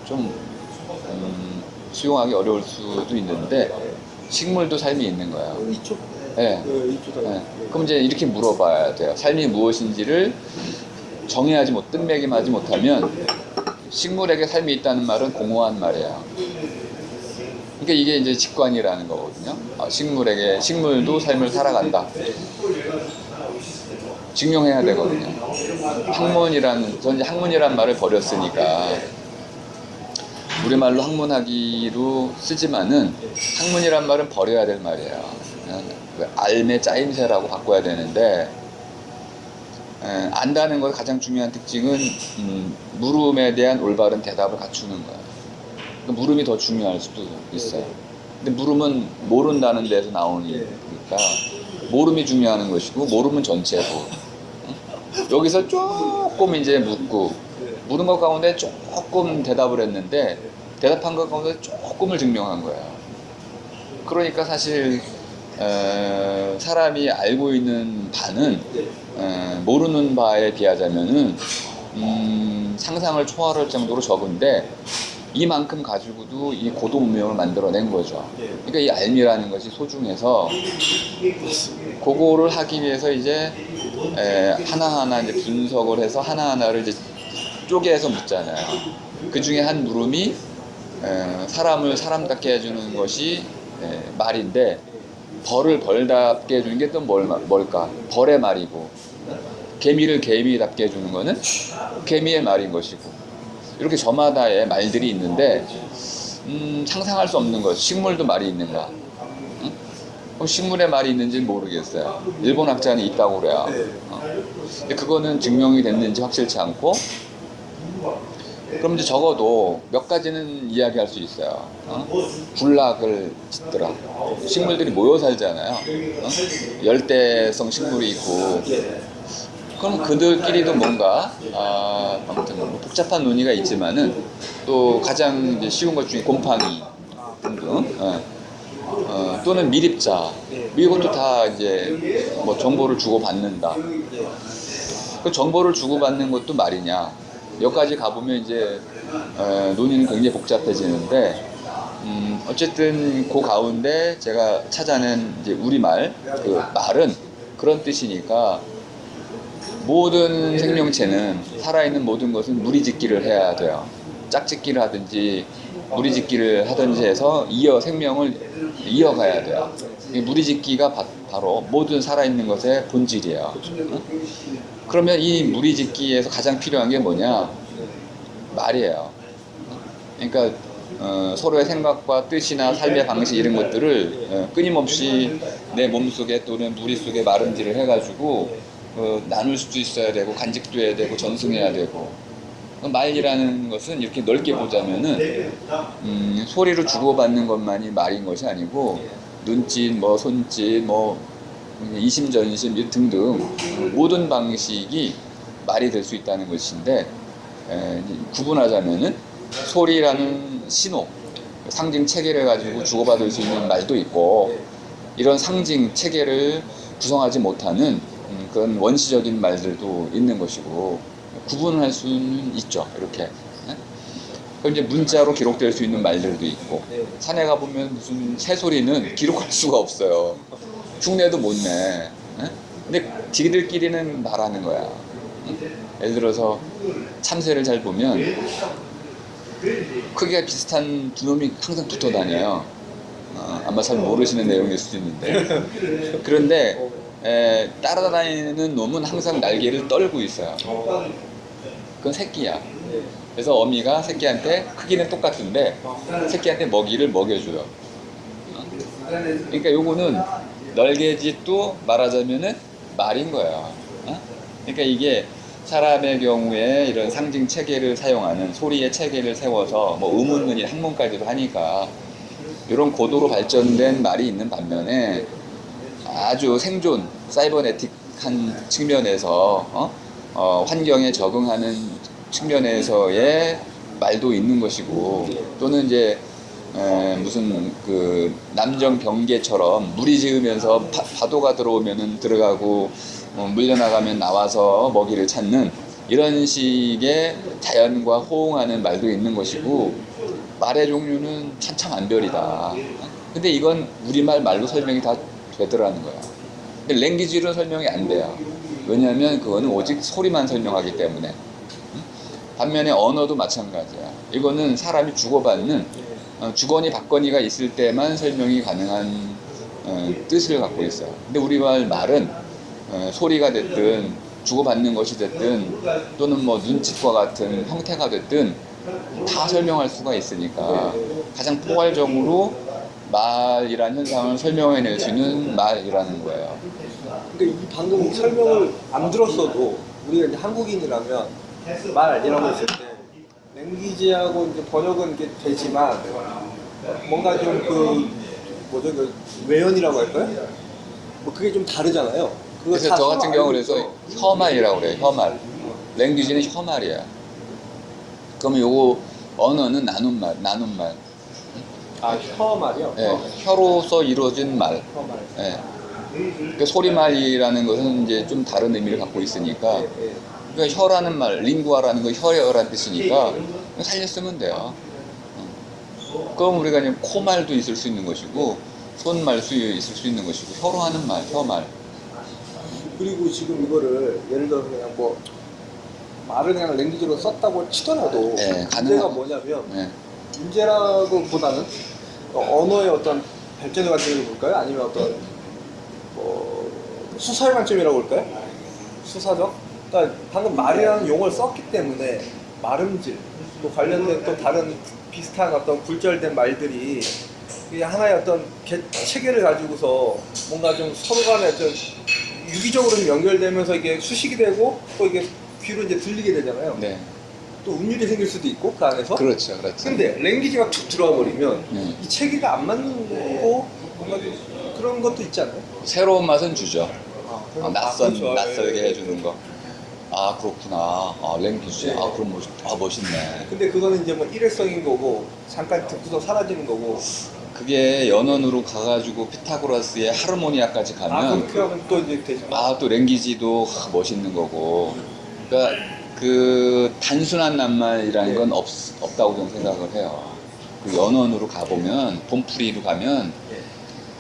[SPEAKER 2] 좀 수용하기 어려울 수도 있는데 식물도 삶이 있는 거예요.
[SPEAKER 1] 이쪽.
[SPEAKER 2] 네.
[SPEAKER 1] 이쪽다.
[SPEAKER 2] 그럼 이제 이렇게 물어봐야 돼요. 삶이 무엇인지를 정의하지 뜻매김하지 못하면 식물에게 삶이 있다는 말은 공허한 말이에요. 그러니까 이게 이제 직관이라는 거거든요. 식물도 삶을 살아간다. 증명해야 되거든요. 전 이제 학문이란 말을 버렸으니까 우리말로 학문하기로 쓰지만은 학문이란 말은 버려야 될 말이에요. 알매 짜임새라고 바꿔야 되는데 안다는 것의 가장 중요한 특징은 물음에 대한 올바른 대답을 갖추는 거예요. 그러니까 물음이 더 중요할 수도 있어요. 근데 물음은 모른다는 데서 나오니까 모름이 중요한 것이고 모름은 전체고. 여기서 조금 이제 묻고 물은 것 가운데 조금 대답을 했는데 대답한 것 가운데 조금을 증명한 거예요. 그러니까 사실 사람이 알고 있는 바는 모르는 바에 비하자면은 상상을 초월할 정도로 적은데 이만큼 가지고도 이 고도 문명을 만들어낸 거죠. 그러니까 이 알미라는 것이 소중해서 그거를 하기 위해서 이제 하나하나 이제 분석을 해서 하나하나를 이제 쪼개서 묻잖아요. 그 중에 한 물음이 사람을 사람답게 해주는 것이 말인데 벌을 벌답게 해주는 게 또 뭘까? 벌의 말이고 개미를 개미답게 해주는 거는 개미의 말인 것이고 이렇게 저마다의 말들이 있는데 상상할 수 없는 것. 식물도 말이 있는가? 응? 그럼 식물의 말이 있는지는 모르겠어요. 일본 학자는 있다고 그래요. 근데 그거는 증명이 됐는지 확실치 않고 그럼 이제 적어도 몇 가지는 이야기할 수 있어요. 군락을 짓더라. 식물들이 모여 살잖아요. 열대성 식물이 있고 그럼 그들끼리도 뭔가 아무튼 뭐 복잡한 논의가 있지만은 또 가장 이제 쉬운 것 중에 곰팡이 등등 또는 밀입자 이것도 다 이제 뭐 정보를 주고받는다. 그 정보를 주고받는 것도 말이냐 여기까지 가보면 이제 논의는 굉장히 복잡해지는데 어쨌든 그 가운데 제가 찾아낸 이제 우리말 그 말은 그런 뜻이니까 모든 생명체는 살아있는 모든 것은 무리짓기를 해야 돼요. 짝짓기를 하든지 무리짓기를 하든지 해서 생명을 이어가야 돼요. 이 무리짓기가 바로 모든 살아있는 것의 본질이에요. 그러면 이 무리짓기에서 가장 필요한 게 뭐냐? 말이에요. 그러니까 서로의 생각과 뜻이나 삶의 방식 이런 것들을 끊임없이 내 몸속에 또는 무리 속에 말음질을 해가지고 나눌 수도 있어야 되고 간직도 해야 되고 전승해야 되고 말이라는 것은 이렇게 넓게 보자면은 소리로 주고받는 것만이 말인 것이 아니고 눈짓, 뭐 손짓, 뭐 이심전심 등등 모든 방식이 말이 될 수 있다는 것인데 구분하자면은 소리라는 신호, 상징 체계를 가지고 주고받을 수 있는 말도 있고 이런 상징 체계를 구성하지 못하는 그런 원시적인 말들도 있는 것이고 구분을 할 수는 있죠. 이렇게. 그럼 이제 문자로 기록될 수 있는 말들도 있고 산에 가보면 무슨 새소리는 기록할 수가 없어요. 흉내도 못 내. 근데 지들끼리는 말하는 거야. 예를 들어서 참새를 잘 보면 크기가 비슷한 두 놈이 항상 붙어 다녀요. 아마 잘 모르시는 내용일 수도 있는데 그런데 따라다니는 놈은 항상 날개를 떨고 있어요. 그건 새끼야. 그래서 어미가 새끼한테 크기는 똑같은데 새끼한테 먹이를 먹여줘요. 그러니까 요거는 널개짓도 말하자면은 말인 거예요. 그러니까 이게 사람의 경우에 이런 상징 체계를 사용하는 소리의 체계를 세워서 뭐 의문문이 학문까지도 하니까 이런 고도로 발전된 말이 있는 반면에 아주 생존, 사이버네틱한 측면에서 환경에 적응하는 측면에서의 말도 있는 것이고 또는 이제 무슨 그 남정 경계처럼 물이 지으면서 파도가 들어오면은 들어가고 물려나가면 나와서 먹이를 찾는 이런 식의 자연과 호응하는 말도 있는 것이고 말의 종류는 천차만별이다. 근데 이건 우리말 말로 설명이 다 되더라는 거야. 근데 랭귀지로 설명이 안 돼요. 왜냐하면 그거는 오직 소리만 설명하기 때문에. 반면에 언어도 마찬가지야. 이거는 사람이 주고받는 주거니 받거니가 있을 때만 설명이 가능한 뜻을 갖고 있어요. 근데 우리말 말은 소리가 됐든 주고받는 것이 됐든 또는 뭐 눈짓과 같은 형태가 됐든 다 설명할 수가 있으니까 가장 포괄적으로 말이라는 현상을 설명해낼 수 있는 말이라는 거예요.
[SPEAKER 1] 그러니까 이 방금 설명을 안 들었어도 우리가 이제 한국인이라면 말이라고 했을 때 랭귀지하고 이제 번역은 이게 되지만 뭔가 좀 그 뭐죠 그 외연이라고 할까요? 뭐 그게 좀 다르잖아요. 그거
[SPEAKER 2] 그래서
[SPEAKER 1] 다
[SPEAKER 2] 저 같은
[SPEAKER 1] 서로
[SPEAKER 2] 경우는
[SPEAKER 1] 알고
[SPEAKER 2] 그래서
[SPEAKER 1] 있어.
[SPEAKER 2] 혀말이라고 그래요. 혀말. 랭귀지는 혀말이야. 그러면 요거 언어는 나눔말, 나눔말.
[SPEAKER 1] 아 혀말이요?
[SPEAKER 2] 예, 혀로서 이루어진 말.
[SPEAKER 1] 혀말.
[SPEAKER 2] 예. 그 소리말이라는 것은 이제 좀 다른 의미를 갖고 있으니까 그러니까 혀라는 말, 링구아라는 거 혀라는 뜻이니까 살려 쓰면 돼요. 그럼 우리가 이제 코말도 있을 수 있는 것이고 손말도 있을 수 있는 것이고 혀로 하는 말, 혀말.
[SPEAKER 1] 그리고 지금 이거를 예를 들어서 그냥 뭐 말을 그냥 랭귀지로 썼다고 치더라도
[SPEAKER 2] 네,
[SPEAKER 1] 문제가
[SPEAKER 2] 가능한-
[SPEAKER 1] 뭐냐면
[SPEAKER 2] 네.
[SPEAKER 1] 문제라고보다는 언어의 어떤 발전의 관점으로 볼까요? 아니면 어떤 뭐 수사의 관점이라고 볼까요? 수사적? 그러니까 방금 말이라는 용어를 썼기 때문에 말음질 또 관련된 또 다른 비슷한 어떤 굴절된 말들이 이게 하나의 어떤 체계를 가지고서 뭔가 좀 서로 간에 어떤 유기적으로 좀 연결되면서 이게 수식이 되고 또 이게 귀로 이제 들리게 되잖아요.
[SPEAKER 2] 네.
[SPEAKER 1] 또 운율이 생길 수도 있고 그 안에서.
[SPEAKER 2] 그렇죠, 그렇죠.
[SPEAKER 1] 근데 랭귀지가 툭 들어와 버리면
[SPEAKER 2] 네.
[SPEAKER 1] 이 체계가 안 맞는 거고 뭔가 그런 것도 있지 않나요?
[SPEAKER 2] 새로운 맛은 주죠.
[SPEAKER 1] 그렇죠.
[SPEAKER 2] 낯설게
[SPEAKER 1] 예.
[SPEAKER 2] 해주는 거. 아, 그렇구나. 아, 랭귀지.
[SPEAKER 1] 네.
[SPEAKER 2] 아, 그럼 멋있네.
[SPEAKER 1] 근데 그거는 이제 뭐 일회성인 거고 잠깐 듣고서 사라지는 거고.
[SPEAKER 2] 그게 연언으로 가가지고 피타고라스의 하르모니아까지 가면
[SPEAKER 1] 그렇게 하면 또 이제 되지만.
[SPEAKER 2] 또 랭귀지도 멋있는 거고. 그러니까 그 단순한 낱말이라는 건 없다고 저는 생각을 해요. 그 연언으로 가보면 본풀이로 가면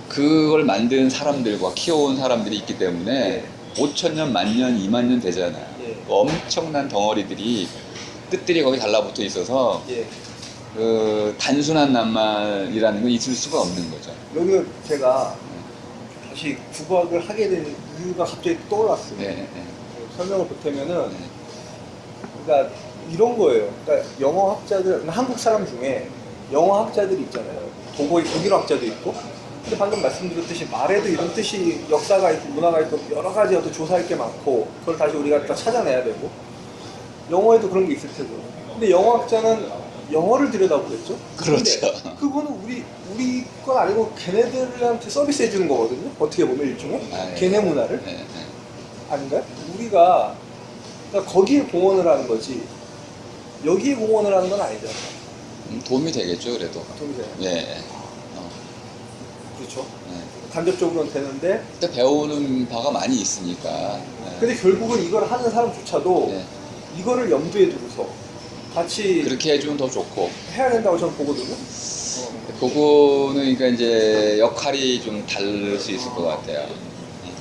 [SPEAKER 2] 그걸 만든 사람들과 키워온 사람들이 있기 때문에 5천년, 만년, 2만년 되잖아요.
[SPEAKER 1] 예.
[SPEAKER 2] 엄청난 덩어리들이 뜻들이 거기 달라붙어 있어서
[SPEAKER 1] 예.
[SPEAKER 2] 그 단순한 낱말이라는 건 있을 수가 없는 거죠.
[SPEAKER 1] 여기 제가 다시 국어학을 하게 된 이유가 갑자기 떠올랐어요.
[SPEAKER 2] 네, 네.
[SPEAKER 1] 설명을 보태면은 그러니까 이런 거예요. 그러니까 영어 학자들, 한국 사람 중에 영어 학자들이 있잖아요. 독일 학자도 있고. 근데 방금 말씀드렸듯이 말에도 이런 뜻이 역사가 있고 문화가 있고 여러 가지 어떤 조사할 게 많고 그걸 다시 우리가 다 찾아내야 되고 영어에도 그런 게 있을 테고. 근데 영어 학자는 영어를 들여다보겠죠.
[SPEAKER 2] 그렇죠.
[SPEAKER 1] 근데 그거는 우리 건 아니고 걔네들한테 서비스 해주는 거거든요. 어떻게 보면 일종의
[SPEAKER 2] 예.
[SPEAKER 1] 걔네 문화를
[SPEAKER 2] 네, 네.
[SPEAKER 1] 아닌가요? 우리가 그러니까 거기에 공헌을 하는 거지 여기에 공헌을 하는 건 아니잖아요.
[SPEAKER 2] 도움이 되겠죠, 그래도.
[SPEAKER 1] 도움이 돼요.
[SPEAKER 2] 예.
[SPEAKER 1] 그렇죠.
[SPEAKER 2] 네.
[SPEAKER 1] 간접적으로는 되는데
[SPEAKER 2] 그때 배우는 바가 많이 있으니까. 네.
[SPEAKER 1] 근데 결국은 이걸 하는 사람조차도
[SPEAKER 2] 네.
[SPEAKER 1] 이거를 염두에 두고서 같이
[SPEAKER 2] 그렇게 해주면 더 좋고.
[SPEAKER 1] 해야 된다고 저는 보거든요.
[SPEAKER 2] 그거는 그러니까 이제 역할이 좀 다를 수 있을 것 같아요.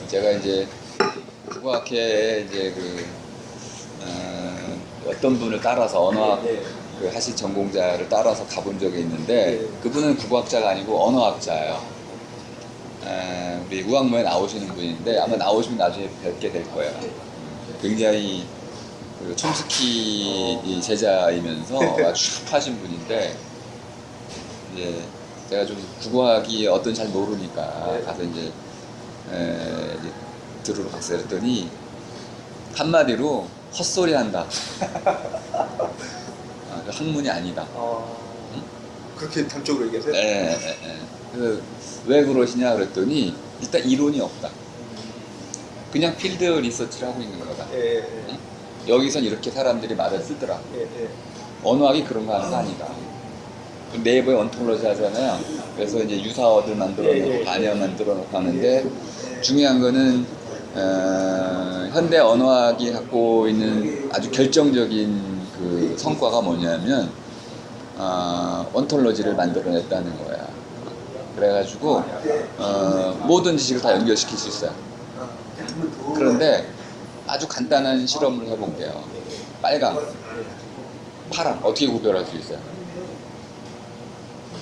[SPEAKER 2] 제가 이제 국어학회에 이제 어떤 분을 따라서 언어학
[SPEAKER 1] 예.
[SPEAKER 2] 그 하실 전공자를 따라서 가본 적이 있는데
[SPEAKER 1] 네.
[SPEAKER 2] 그분은 국어학자가 아니고 언어학자예요. 우리 우학모에 나오시는 분인데 아마 나오시면 나중에 뵙게 될 거예요. 굉장히 그 촘스키 이 제자이면서 아주 힙하신 분인데 이제 제가 좀 국어학이 어떤 잘 모르니까 가서 이제 들으러 갔어요. 그랬더니 한마디로 헛소리 한다. 학문이 아니다.
[SPEAKER 1] 그렇게 단적으로 얘기하세요?
[SPEAKER 2] 예. 그래서 왜 그러시냐 그랬더니 일단 이론이 없다. 그냥 필드 리서치를 하고 있는 거다. 응? 여기선 이렇게 사람들이 말을 쓰더라. 언어학이 그런 거 하는 거 아니다. 네이버에 언톨러지 하잖아요. 그래서 이제 유사어들 만들어 놓고 반여 만들어 놓고 하는데 중요한 거는 현대 언어학이 갖고 있는 아주 결정적인 그 성과가 뭐냐면 언톨러지를 만들어냈다는 거야. 그래가지고 모든 지식을 다 연결시킬 수 있어요. 그런데 아주 간단한 실험을 해볼게요. 빨강, 파랑 어떻게 구별할 수 있어요?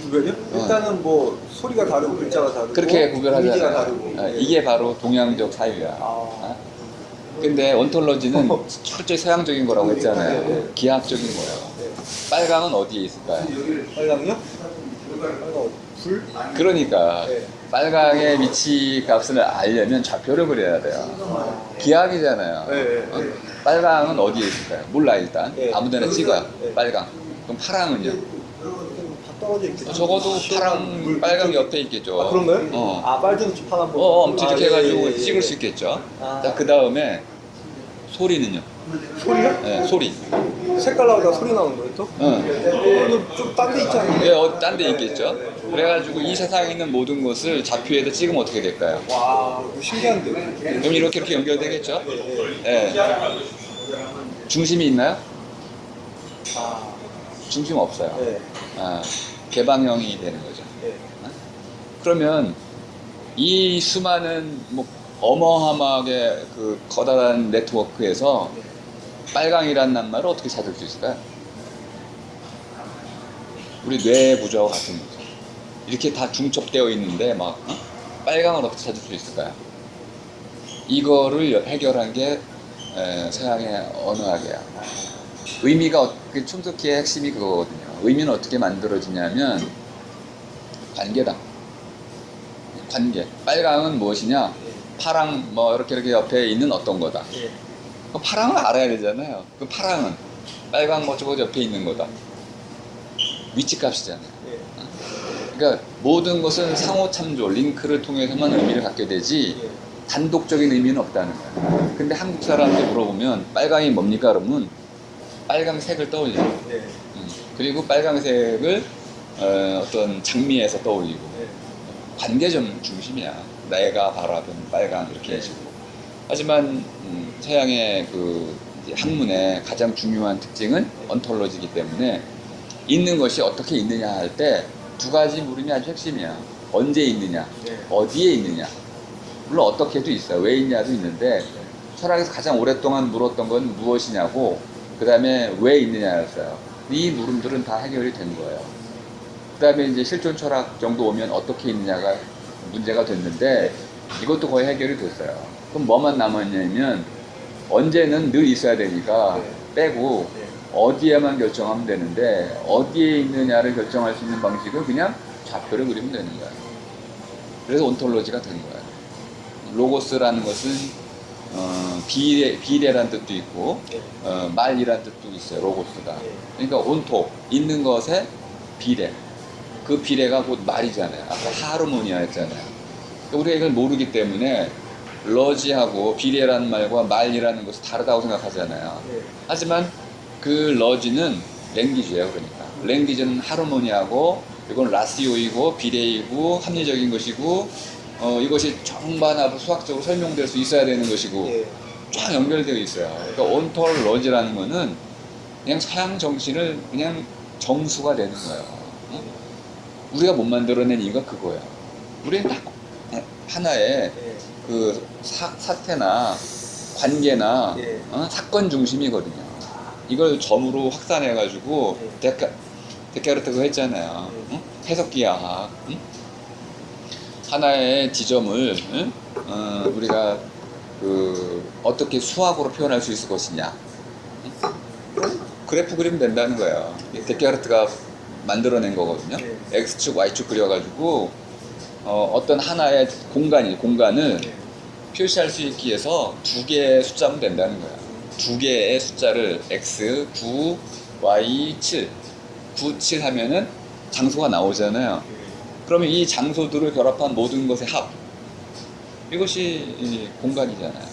[SPEAKER 1] 구별이요? 일단은 뭐 소리가 다르고 글자가 다르고
[SPEAKER 2] 그렇게
[SPEAKER 1] 이미지가
[SPEAKER 2] 구별하잖아요.
[SPEAKER 1] 다르고.
[SPEAKER 2] 이게 바로 동양적 사유야. 근데 언톨러지는 철저히 서양적인 거라고 했잖아요. 기하학적인 거예요. 빨강은 어디에 있을까요?
[SPEAKER 1] 빨강이요? 빨강 불?
[SPEAKER 2] 그러니까
[SPEAKER 1] 네.
[SPEAKER 2] 빨강의 위치 값을 알려면 좌표를 그려야 돼요. 기하학이잖아요. 빨강은 어디에 있을까요? 몰라 일단.
[SPEAKER 1] 네.
[SPEAKER 2] 아무데나 찍어요.
[SPEAKER 1] 네.
[SPEAKER 2] 빨강. 그럼 파랑은요?
[SPEAKER 1] 다 떨어져 있겠죠.
[SPEAKER 2] 적어도 파랑, 빨강 옆에 있겠죠.
[SPEAKER 1] 그런가요? 빨간 파란
[SPEAKER 2] 이렇게 해가지고 찍을 수 있겠죠. 자, 그 다음에 소리는요?
[SPEAKER 1] 소리요?
[SPEAKER 2] 네, 소리.
[SPEAKER 1] 색깔 나오다 소리 나오는 거예요 또? 좀 딴 데 있잖아요.
[SPEAKER 2] 예, 딴 데 있겠죠. 그래가지고 이 세상에 있는 모든 것을 좌표에다 찍으면 어떻게 될까요?
[SPEAKER 1] 와, 이거 신기한데.
[SPEAKER 2] 그럼 이렇게 연결되겠죠? 예. 중심이 있나요? 중심 없어요. 개방형이 되는 거죠. 그러면 이 수많은 뭐 어마어마하게 그 커다란 네트워크에서 빨강이라는 낱말을 어떻게 찾을 수 있을까요? 우리 뇌 구조와 같은 거죠. 이렇게 다 중첩되어 있는데 막 빨강을 어떻게 찾을 수 있을까요? 이거를 해결한 게 서양의 언어학이야. 의미가 촘스키의 핵심이 그거거든요. 의미는 어떻게 만들어지냐면 관계다. 관계. 빨강은 무엇이냐? 파랑 뭐 이렇게 옆에 있는 어떤 거다. 파랑은 알아야 되잖아요. 그 파랑은 빨강 뭐 저거 옆에 있는 거다. 위치값이잖아요. 그러니까 모든 것은 상호 참조, 링크를 통해서만 의미를 갖게 되지 단독적인 의미는 없다는 거예요. 근데 한국 사람들 물어보면 빨강이 뭡니까? 그러면 빨강색을 떠올려요. 그리고 빨강색을 어떤 장미에서 떠올리고 관계점 중심이야. 내가 바라본 빨강 이렇게 해주고. 하지만 서양의 그 학문의 가장 중요한 특징은 언톨러지이기 때문에 있는 것이 어떻게 있느냐 할 때 두 가지 물음이 아주 핵심이야. 언제 있느냐, 어디에 있느냐. 물론 어떻게도 있어요. 왜 있냐도 있는데 철학에서 가장 오랫동안 물었던 건 무엇이냐고 그 다음에 왜 있느냐였어요. 이 물음들은 다 해결이 된 거예요. 그 다음에 이제 실존 철학 정도 오면 어떻게 있느냐가 문제가 됐는데 이것도 거의 해결이 됐어요. 그럼 뭐만 남았냐면 언제는 늘 있어야 되니까 빼고 어디에만 결정하면 되는데 어디에 있느냐를 결정할 수 있는 방식은 그냥 좌표를 그리면 되는 거예요. 그래서 온톨로지가 된 거예요. 로고스라는 것은 비례란 뜻도 있고 말이란 뜻도 있어요. 로고스가. 그러니까 온토, 있는 것의 비례. 그 비례가 곧 말이잖아요. 아까 하르모니아였잖아요. 우리가 이걸 모르기 때문에 러지하고 비례라는 말과 말이라는 것이 다르다고 생각하잖아요. 하지만 그 러지는 랭귀지예요. 그러니까 랭귀지는 하르모니아고 이건 라시오이고 비례이고 합리적인 것이고 이것이 정반하고 수학적으로 설명될 수 있어야 되는 것이고 쫙 연결되어 있어요. 그러니까 온톨러지라는 거는 그냥 서양 정신을 그냥 정수가 되는 거예요. 우리가 못 만들어낸 이유가 그거예요. 우리는 딱 하나의 그 사태나 관계나 사건 중심이거든요. 이걸 점으로 확산해가지고 데카르트 그거 했잖아요. 응? 해석기하학. 응? 하나의 지점을 응? 우리가 어떻게 수학으로 표현할 수 있을 것이냐. 응? 그래프 그리면 된다는 거예요. 데카르트가 만들어낸 거거든요. X축, Y축 그려가지고 어떤 하나의 공간을 표시할 수 있기 위해서 두 개의 숫자면 된다는 거야. 두 개의 숫자를 X, 9, Y, 7 9, 7 하면은 장소가 나오잖아요. 그러면 이 장소들을 결합한 모든 것의 합, 이것이 이 공간이잖아요.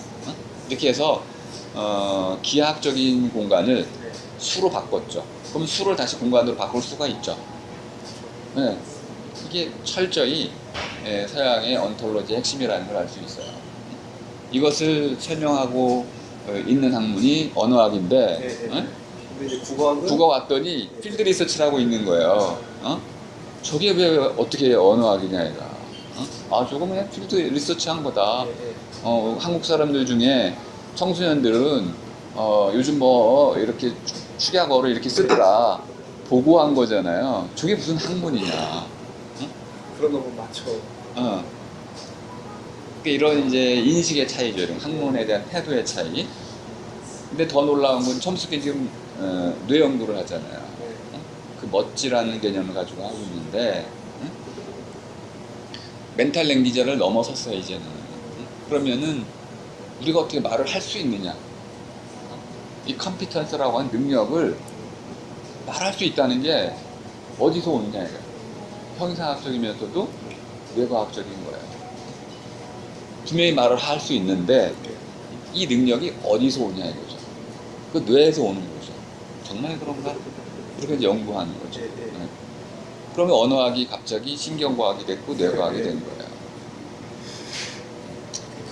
[SPEAKER 2] 이렇게 해서 기하학적인 공간을 수로 바꿨죠. 그럼 수를 다시 공간으로 바꿀 수가 있죠. 네. 이게 철저히 서양의 언톨로지의 핵심이라는 걸 알 수 있어요. 이것을 설명하고 있는 학문이 언어학인데,
[SPEAKER 1] 근데 이제 국어학은
[SPEAKER 2] 국어 왔더니 필드 리서치라고 있는 거예요. 저게 왜 어떻게 언어학이냐 이가. 아, 저거 그냥 필드 리서치 한 거다. 한국 사람들 중에 청소년들은 요즘 뭐 이렇게 축약어를 이렇게 쓰더라 보고한 거잖아요. 저게 무슨 학문이냐.
[SPEAKER 1] 그런 거 맞죠.
[SPEAKER 2] 그러니까 이런 이제 인식의 차이죠. 이런 학문에 대한 태도의 차이. 근데 더 놀라운 건 첨스키 지금 뇌 연구를 하잖아요. 그 멋지라는 개념을 가지고 하고 있는데 멘탈 랭귀지를 넘어섰어요 이제는. 그러면은 우리가 어떻게 말을 할 수 있느냐, 이 컴피턴스라고 하는 능력을 말할 수 있다는 게 어디서 오느냐 이거예요. 형이상학적이면서도 뇌과학적인 거예요. 분명히 말을 할 수 있는데 이 능력이 어디서 오냐 이거죠. 그 뇌에서 오는 거죠. 정말 그런가? 이렇게 이제 연구하는 거죠. 네. 그러면 언어학이 갑자기 신경과학이 됐고 뇌과학이 된 거예요.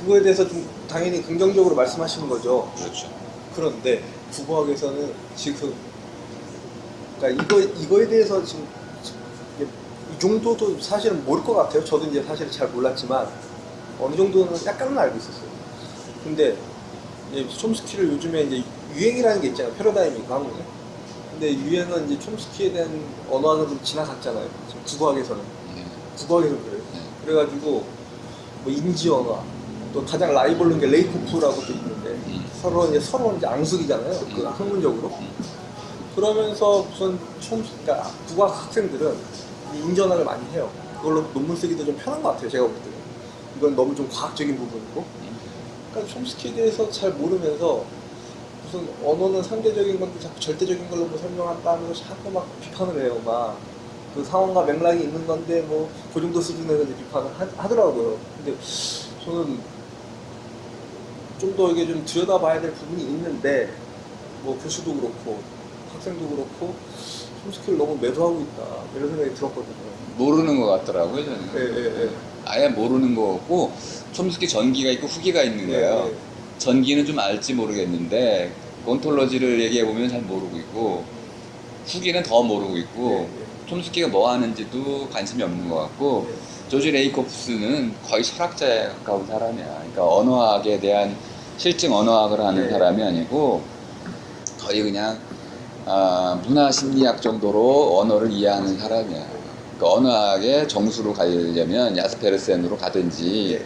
[SPEAKER 1] 그거에 대해서 좀 당연히 긍정적으로 말씀하시는 거죠.
[SPEAKER 2] 그렇죠.
[SPEAKER 1] 그런데 국어학에서는 지금 그러니까 이거에 대해서 지금 이 정도도 사실은 모를 것 같아요. 저도 이제 사실 잘 몰랐지만 어느 정도는 약간은 알고 있었어요. 근데 이제 촘스키를 요즘에 이제 유행이라는 게 있잖아요. 패러다임이고 한국에. 근데 유행은 이제 촘스키에 대한 언어학은 좀 지나갔잖아요. 지금 국어학에서는. 국어학에서는 그래요. 그래가지고 뭐 인지 언어학, 또 가장 라이벌른 게 레이코프라고 또 있는데 서로 이제 앙숙이잖아요. 그 학문적으로. 그러면서 무슨 그러니까 국어학 학생들은 인지언어를 많이 해요. 그걸로 논문 쓰기도 좀 편한 것 같아요. 제가 볼 때는. 이건 너무 좀 과학적인 부분이고. 그러니까 촘스키에 대해서 잘 모르면서 무슨 언어는 상대적인 건데 자꾸 절대적인 걸로 뭐 설명한다면서 자꾸 막 비판을 해요. 막 그 상황과 맥락이 있는 건데 뭐 그 정도 수준에서 이제 비판을 하더라고요. 근데 저는 좀 더 이게 좀 들여다봐야 될 부분이 있는데 뭐 교수도 그렇고 학생도 그렇고 촘스키를 너무 매도하고 있다 이런 생각이 들었거든요.
[SPEAKER 2] 모르는 것 같더라고요 저는.
[SPEAKER 1] 예.
[SPEAKER 2] 아예 모르는 거 같고 촘스키 전기가 있고 후기가 있는 거예요. 전기는 좀 알지 모르겠는데 온톨로지를 얘기해 보면 잘 모르고 있고 후기는 더 모르고 있고 촘스키가 뭐 하는지도 관심이 없는 것 같고 조지 레이코프스는 거의 철학자에 가까운 사람이야. 그러니까 언어학에 대한 실증 언어학을 하는 사람이 아니고 거의 그냥 문화 심리학 정도로 언어를 이해하는 사람이야. 그러니까 언어학의 정수로 가려면 야스페르센으로 가든지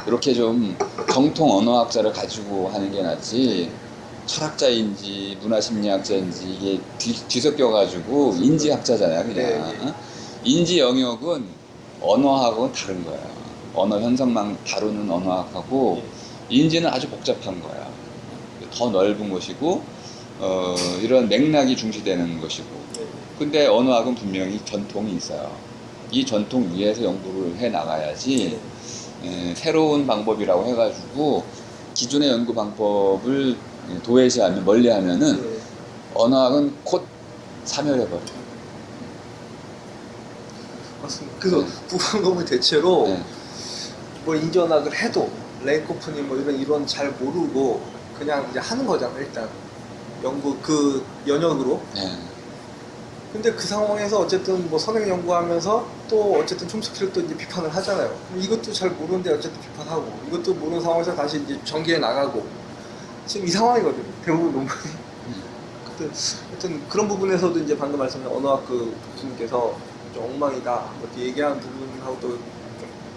[SPEAKER 2] 이렇게 좀 정통 언어학자를 가지고 하는 게 낫지, 철학자인지 문화심리학자인지 이게 뒤섞여가지고 인지학자잖아요 그냥. 인지 영역은 언어학은 다른 거야. 언어 현상만 다루는 언어학하고 인지는 아주 복잡한 거야. 더 넓은 것이고 이런 맥락이 중시되는 것이고. 근데 언어학은 분명히 전통이 있어요. 이 전통 위에서 연구를 해 나가야지 새로운 방법이라고 해가지고 기존의 연구 방법을 도외시하면 멀리하면은 언어학은 곧 사멸해버려.
[SPEAKER 1] 맞습니다. 그래서 국어학은 대체로 뭐 인지언어학을 해도 레이코프니 뭐 이런 이론 잘 모르고 그냥 이제 하는 거잖아 일단 연구 그 연역으로. 근데 그 상황에서 어쨌든 뭐 선행 연구하면서 또 어쨌든 촘스키를 또 이제 비판을 하잖아요. 이것도 잘 모르는데 어쨌든 비판하고 이것도 모르는 상황에서 다시 이제 전기에 나가고 지금 이 상황이거든요. 대부분 논문이. 하여튼 그런 부분에서도 이제 방금 말씀하신 언어학 그 교수님께서 좀 엉망이다 이렇게 얘기하는 부분하고도 좀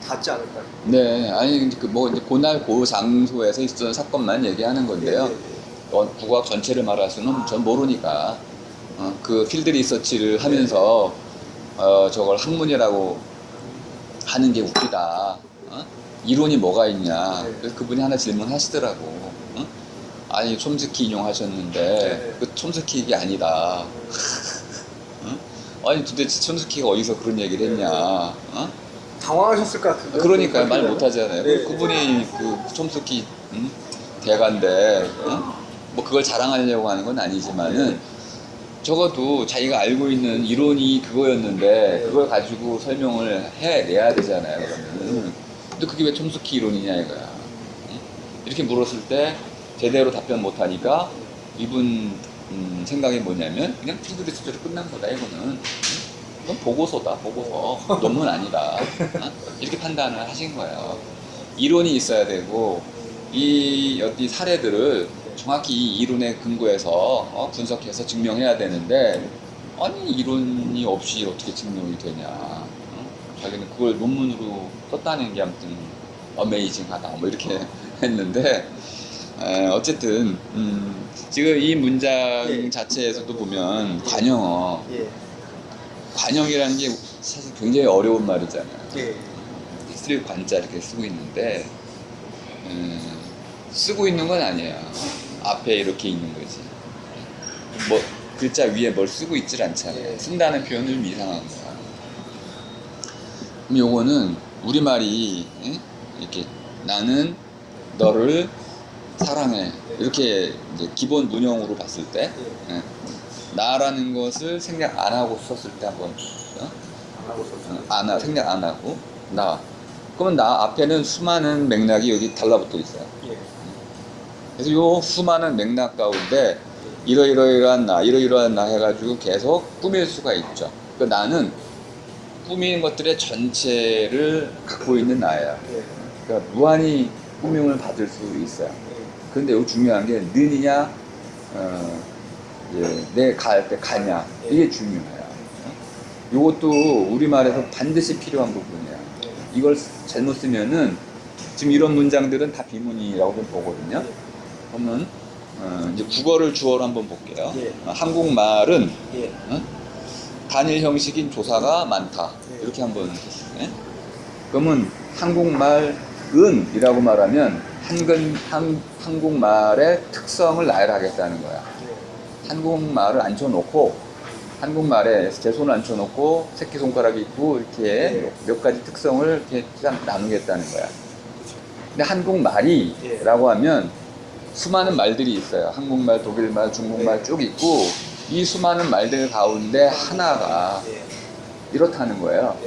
[SPEAKER 1] 닿지 않을까요?
[SPEAKER 2] 네, 아니 뭐 이제 그날 그 장소에서 있었던 사건만 얘기하는 건데요.
[SPEAKER 1] 예, 예,
[SPEAKER 2] 국어학 전체를 말할 수는 전 모르니까 그 필드 리서치를 하면서 저걸 학문이라고 하는 게 웃기다. 이론이 뭐가 있냐. 그래서 그분이 하나 질문하시더라고. 아니 촘스키 인용하셨는데
[SPEAKER 1] 네.
[SPEAKER 2] 그 촘스키 이게 아니다. 아니 도대체 촘스키가 어디서 그런 얘기를 했냐.
[SPEAKER 1] 당황하셨을 것 같은데.
[SPEAKER 2] 그러니까 말 못하잖아요.
[SPEAKER 1] 네.
[SPEAKER 2] 그분이 그 촘스키 대가인데 뭐 그걸 자랑하려고 하는 건 아니지만은 적어도 자기가 알고 있는 이론이 그거였는데 그걸 가지고 설명을 해내야 되잖아요. 그러면 근데 그게 왜 촘스키 이론이냐 이거야. 이렇게 물었을 때 제대로 답변 못하니까 이분 생각이 뭐냐면 그냥 필드 리서치로 끝난 거다 이거는. 이건 보고서다, 보고서. 논문 아니다. 이렇게 판단을 하신 거예요. 이론이 있어야 되고, 이 사례들을 정확히 이 이론에 근거해서 분석해서 증명해야 되는데, 아니, 이론이 없이 어떻게 증명이 되냐. 자기는 그걸 논문으로 썼다는 게 아무튼 어메이징하다. 뭐 이렇게 했는데, 어쨌든, 지금 이 문장
[SPEAKER 1] 예.
[SPEAKER 2] 자체에서도 보면 관영어,
[SPEAKER 1] 예.
[SPEAKER 2] 관영이라는 게 사실 굉장히 어려운 말이잖아요.
[SPEAKER 1] 예.
[SPEAKER 2] 히스토리 관자 이렇게 쓰고 있는데 쓰고 있는 건 아니에요. 앞에 이렇게 있는 거지. 뭐 글자 위에 뭘 쓰고 있질 않잖아요. 쓴다는 표현은 좀 이상한 거야. 그럼 요거는 우리말이 이렇게 나는 너를 사랑해 이렇게 이제 기본 문형으로 봤을 때 나라는 것을 생략 안 하고 썼을 때 한번 생략 안 하고 나 그러면 나 앞에는 수많은 맥락이 여기 달라붙어 있어요. 그래서 요 수많은 맥락 가운데 이러이러한 나 해가지고 계속 꾸밀 수가 있죠. 그 나는 꾸미는 것들의 전체를 갖고 있는 나예요. 그러니까 무한히 꾸밈을 받을 수 있어요. 그런데 여기 중요한 게 는이냐 내 갈 때 가냐 이게 중요해요. 이것도 우리말에서 반드시 필요한 부분이에요. 이걸 잘못 쓰면은 지금 이런 문장들은 다 비문이라고 좀 보거든요. 그러면 이제 국어를 주어로 한번 볼게요. 한국말은 단일 형식인 조사가 많다. 이렇게 한번 그러면 한국말은 이라고 말하면 한국말의 특성을 나열하겠다는 거야. 한국말을 앉혀놓고 한국말에 제 손을 앉혀놓고 새끼손가락이 있고 이렇게 몇 가지 특성을 이렇게 딱 나누겠다는 거야. 근데 한국말이라고 하면 수많은 말들이 있어요. 한국말, 독일말, 중국말 쭉 있고 이 수많은 말들 가운데 하나가 이렇다는 거예요.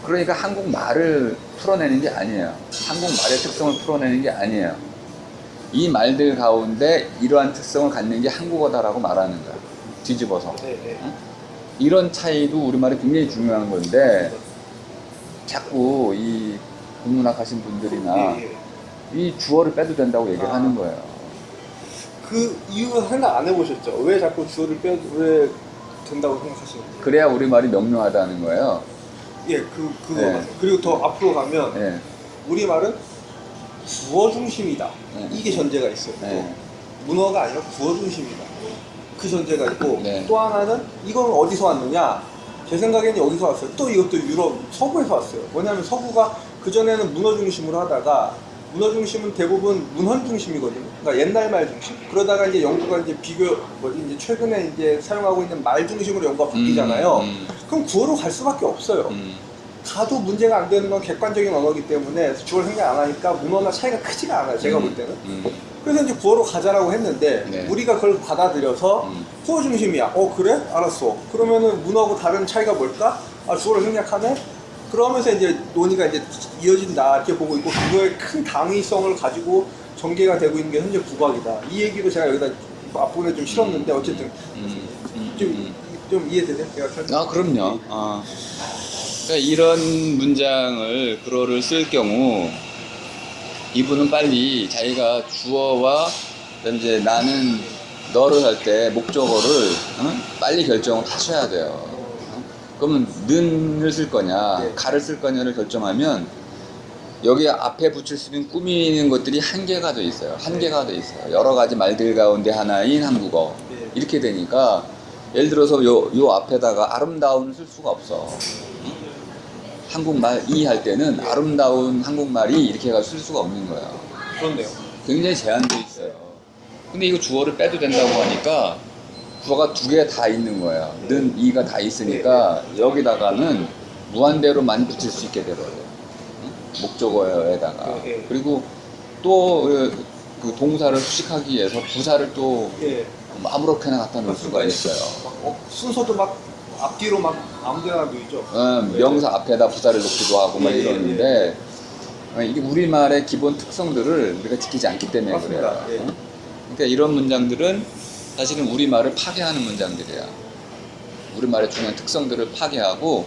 [SPEAKER 2] 그러니까 한국말을 풀어내는 게 아니에요. 한국말의 특성을 풀어내는 게 아니에요. 이 말들 가운데 이러한 특성을 갖는 게 한국어다라고 말하는 거야. 뒤집어서. 이런 차이도 우리말이 굉장히 중요한 건데 자꾸 이 국문학 하신 분들이나 이 주어를 빼도 된다고 얘기를 하는 거예요.
[SPEAKER 1] 그 이유는 생각 안 해보셨죠? 왜 자꾸 주어를 왜 된다고 생각하시는지?
[SPEAKER 2] 그래야 우리말이 명료하다는 거예요.
[SPEAKER 1] 그거 맞아요. 그리고 더 앞으로 가면 우리말은 구어 중심이다. 이게 전제가 있어요. 문어가 아니라 구어 중심이다. 그 전제가 있고 또 하나는 이건 어디서 왔느냐? 제 생각에는 여기서 왔어요. 또 이것도 유럽 서구에서 왔어요. 뭐냐면 서구가 그전에는 문어 중심으로 하다가 문어 중심은 대부분 문헌 중심이거든요. 그러니까 옛날 말 중심. 그러다가 이제 연구가 이제 이제 최근에 이제 사용하고 있는 말 중심으로 연구가 바뀌잖아요. 그럼 구어로 갈 수밖에 없어요. 가도 문제가 안 되는 건 객관적인 언어이기 때문에 주어를 생각 안 하니까 문어나 차이가 크지가 않아요. 제가 볼 때는. 그래서 이제 구어로 가자라고 했는데 우리가 그걸 받아들여서 구어 중심이야. 그래? 알았어. 그러면은 문어하고 다른 차이가 뭘까? 주어를 생략하네? 그러면서 이제 논의가 이제 이어진다 이렇게 보고 있고 그거의 큰 당위성을 가지고 전개가 되고 있는 게 현재 국어학이다. 이 얘기도 제가 여기다 앞부분에 좀 실었는데 어쨌든 좀 이해되세요? 제가 설명.
[SPEAKER 2] 그럼요. 그러니까 이런 문장을 글어를 쓸 경우 이분은 빨리 자기가 주어와 이제 나는 너를 할 때 목적어를 빨리 결정을 하셔야 돼요. 그러면 는을 쓸 거냐,
[SPEAKER 1] 네.
[SPEAKER 2] 가를 쓸 거냐를 결정하면 여기 앞에 붙일 수 있는 꾸미는 것들이 한계가 돼 있어요. 한계가 돼 있어요. 여러 가지 말들 가운데 하나인 한국어.
[SPEAKER 1] 네.
[SPEAKER 2] 이렇게 되니까 예를 들어서 요 앞에다가 아름다운을 쓸 수가 없어. 한국말 이 할 때는 아름다운 한국말이 이렇게 해서 쓸 수가 없는 거야.
[SPEAKER 1] 그렇네요.
[SPEAKER 2] 굉장히 제한돼 있어요. 근데 이거 주어를 빼도 된다고 하니까 주어가 두 개 다 있는 거야. 는 이가 다 있으니까 여기다가는 무한대로 많이 붙일 수 있게 되거든. 목적어에다가.
[SPEAKER 1] 예.
[SPEAKER 2] 그리고 또 그 동사를 수식하기 위해서 부사를 또
[SPEAKER 1] 예.
[SPEAKER 2] 아무렇게나 갖다 놓을 수가 있어요.
[SPEAKER 1] 순서도 막 앞뒤로 막 아무데나 놓이죠.
[SPEAKER 2] 명사 앞에다 부사를 놓기도 하고 막
[SPEAKER 1] 예, 예,
[SPEAKER 2] 이러는데 이게 우리말의 기본 특성들을 우리가 지키지 않기 때문에
[SPEAKER 1] 맞습니다.
[SPEAKER 2] 그래요.
[SPEAKER 1] 예.
[SPEAKER 2] 그러니까 이런 문장들은 사실은 우리말을 파괴하는 문장들이야. 우리말의 중요한 특성들을 파괴하고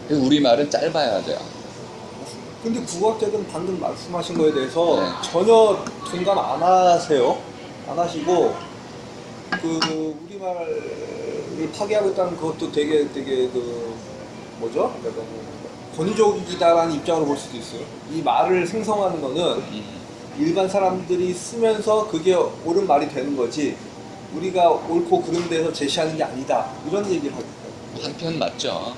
[SPEAKER 2] 그래서 우리말은 짧아야 돼요.
[SPEAKER 1] 근데 국어학자들은 방금 말씀하신 거에 대해서
[SPEAKER 2] 네.
[SPEAKER 1] 전혀 동감 안 하세요. 안 하시고 그 우리말을 파괴하고 있다는 그것도 되게 그 뭐죠? 약간 권위적이다라는 입장으로 볼 수도 있어요. 이 말을 생성하는 거는 일반 사람들이 쓰면서 그게 옳은 말이 되는 거지 우리가 옳고 그른 데서 제시하는 게 아니다 이런 얘기를 하겠다.
[SPEAKER 2] 한편 맞죠.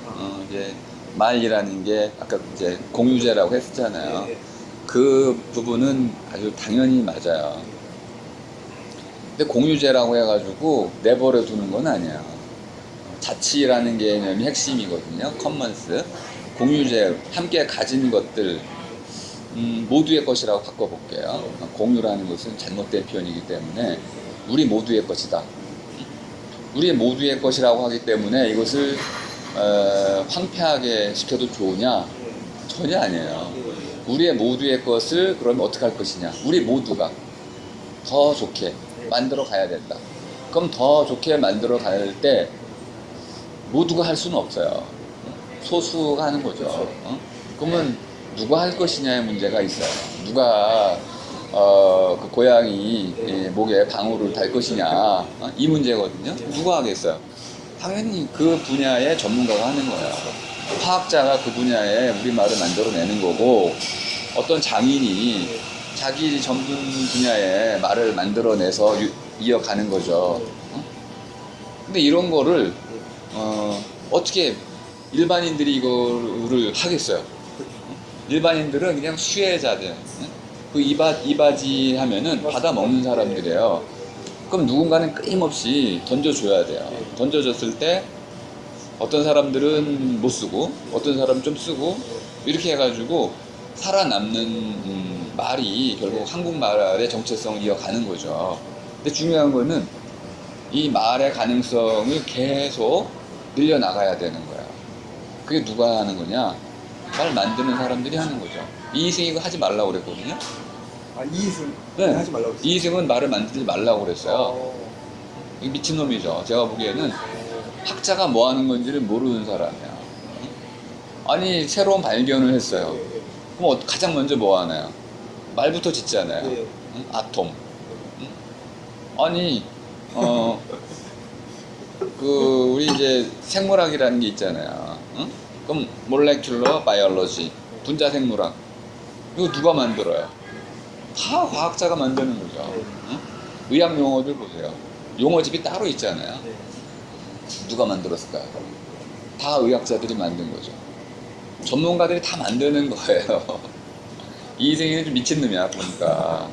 [SPEAKER 2] 이제 말이라는 게 아까 이제 공유제라고 했었잖아요.
[SPEAKER 1] 예, 예.
[SPEAKER 2] 그 부분은 아주 당연히 맞아요. 근데 공유제라고 해가지고 내버려 두는 건 아니에요. 자치라는 개념이 핵심이거든요. 커먼스. 공유제, 함께 가진 것들, 모두의 것이라고 바꿔볼게요. 공유라는 것은 잘못된 표현이기 때문에 우리 모두의 것이다. 우리 모두의 것이라고 하기 때문에 이것을 황폐하게 시켜도 좋으냐? 전혀 아니에요. 우리의 모두의 것을 그러면 어떻게 할 것이냐? 우리 모두가 더 좋게 만들어 가야 된다. 그럼 더 좋게 만들어 갈 때 모두가 할 수는 없어요. 소수가 하는 거죠. 그러면 누가 할 것이냐의 문제가 있어요. 누가 그 고양이 목에 방울을 달 것이냐 이 문제거든요. 누가 하겠어요? 당연히 그 분야의 전문가가 하는 거예요. 화학자가 그 분야에 우리말을 만들어내는 거고 어떤 장인이 자기 전문 분야의 말을 만들어내서 이어가는 거죠. 근데 이런 거를 어떻게 일반인들이 이거를 하겠어요? 일반인들은 그냥 수혜자들. 그 이바지 하면은 받아 먹는 사람들이에요. 그럼 누군가는 끊임없이 던져줘야 돼요. 던져줬을 때 어떤 사람들은 못 쓰고 어떤 사람은 좀 쓰고 이렇게 해가지고 살아남는 말이 결국 한국말의 정체성을 이어가는 거죠. 근데 중요한 거는 이 말의 가능성을 계속 늘려나가야 되는 거예요. 그게 누가 하는 거냐? 말 만드는 사람들이 하는 거죠. 이희승이 이거 하지 말라고 그랬거든요.
[SPEAKER 1] 아, 이승
[SPEAKER 2] 네.
[SPEAKER 1] 하지 말라고 했어요.
[SPEAKER 2] 이희승은 말을 만들지 말라고 그랬어요. 이거 미친놈이죠. 제가 보기에는 학자가 뭐 하는 건지를 모르는 사람이야. 아니, 새로운 발견을 했어요. 그럼 가장 먼저 뭐 하나요? 말부터 짓잖아요.
[SPEAKER 1] 네.
[SPEAKER 2] 응? 아톰. 응? 아니, 우리 이제 생물학이라는 게 있잖아요. 응? 그럼 몰레큘러 바이올로지, 분자 생물학. 이거 누가 만들어요? 다 과학자가 만드는 거죠. 응? 의학 용어들 보세요. 용어집이 따로 있잖아요. 누가 만들었을까요? 다 의학자들이 만든 거죠. 전문가들이 다 만드는 거예요. 이희승이는 좀 미친놈이야 보니까.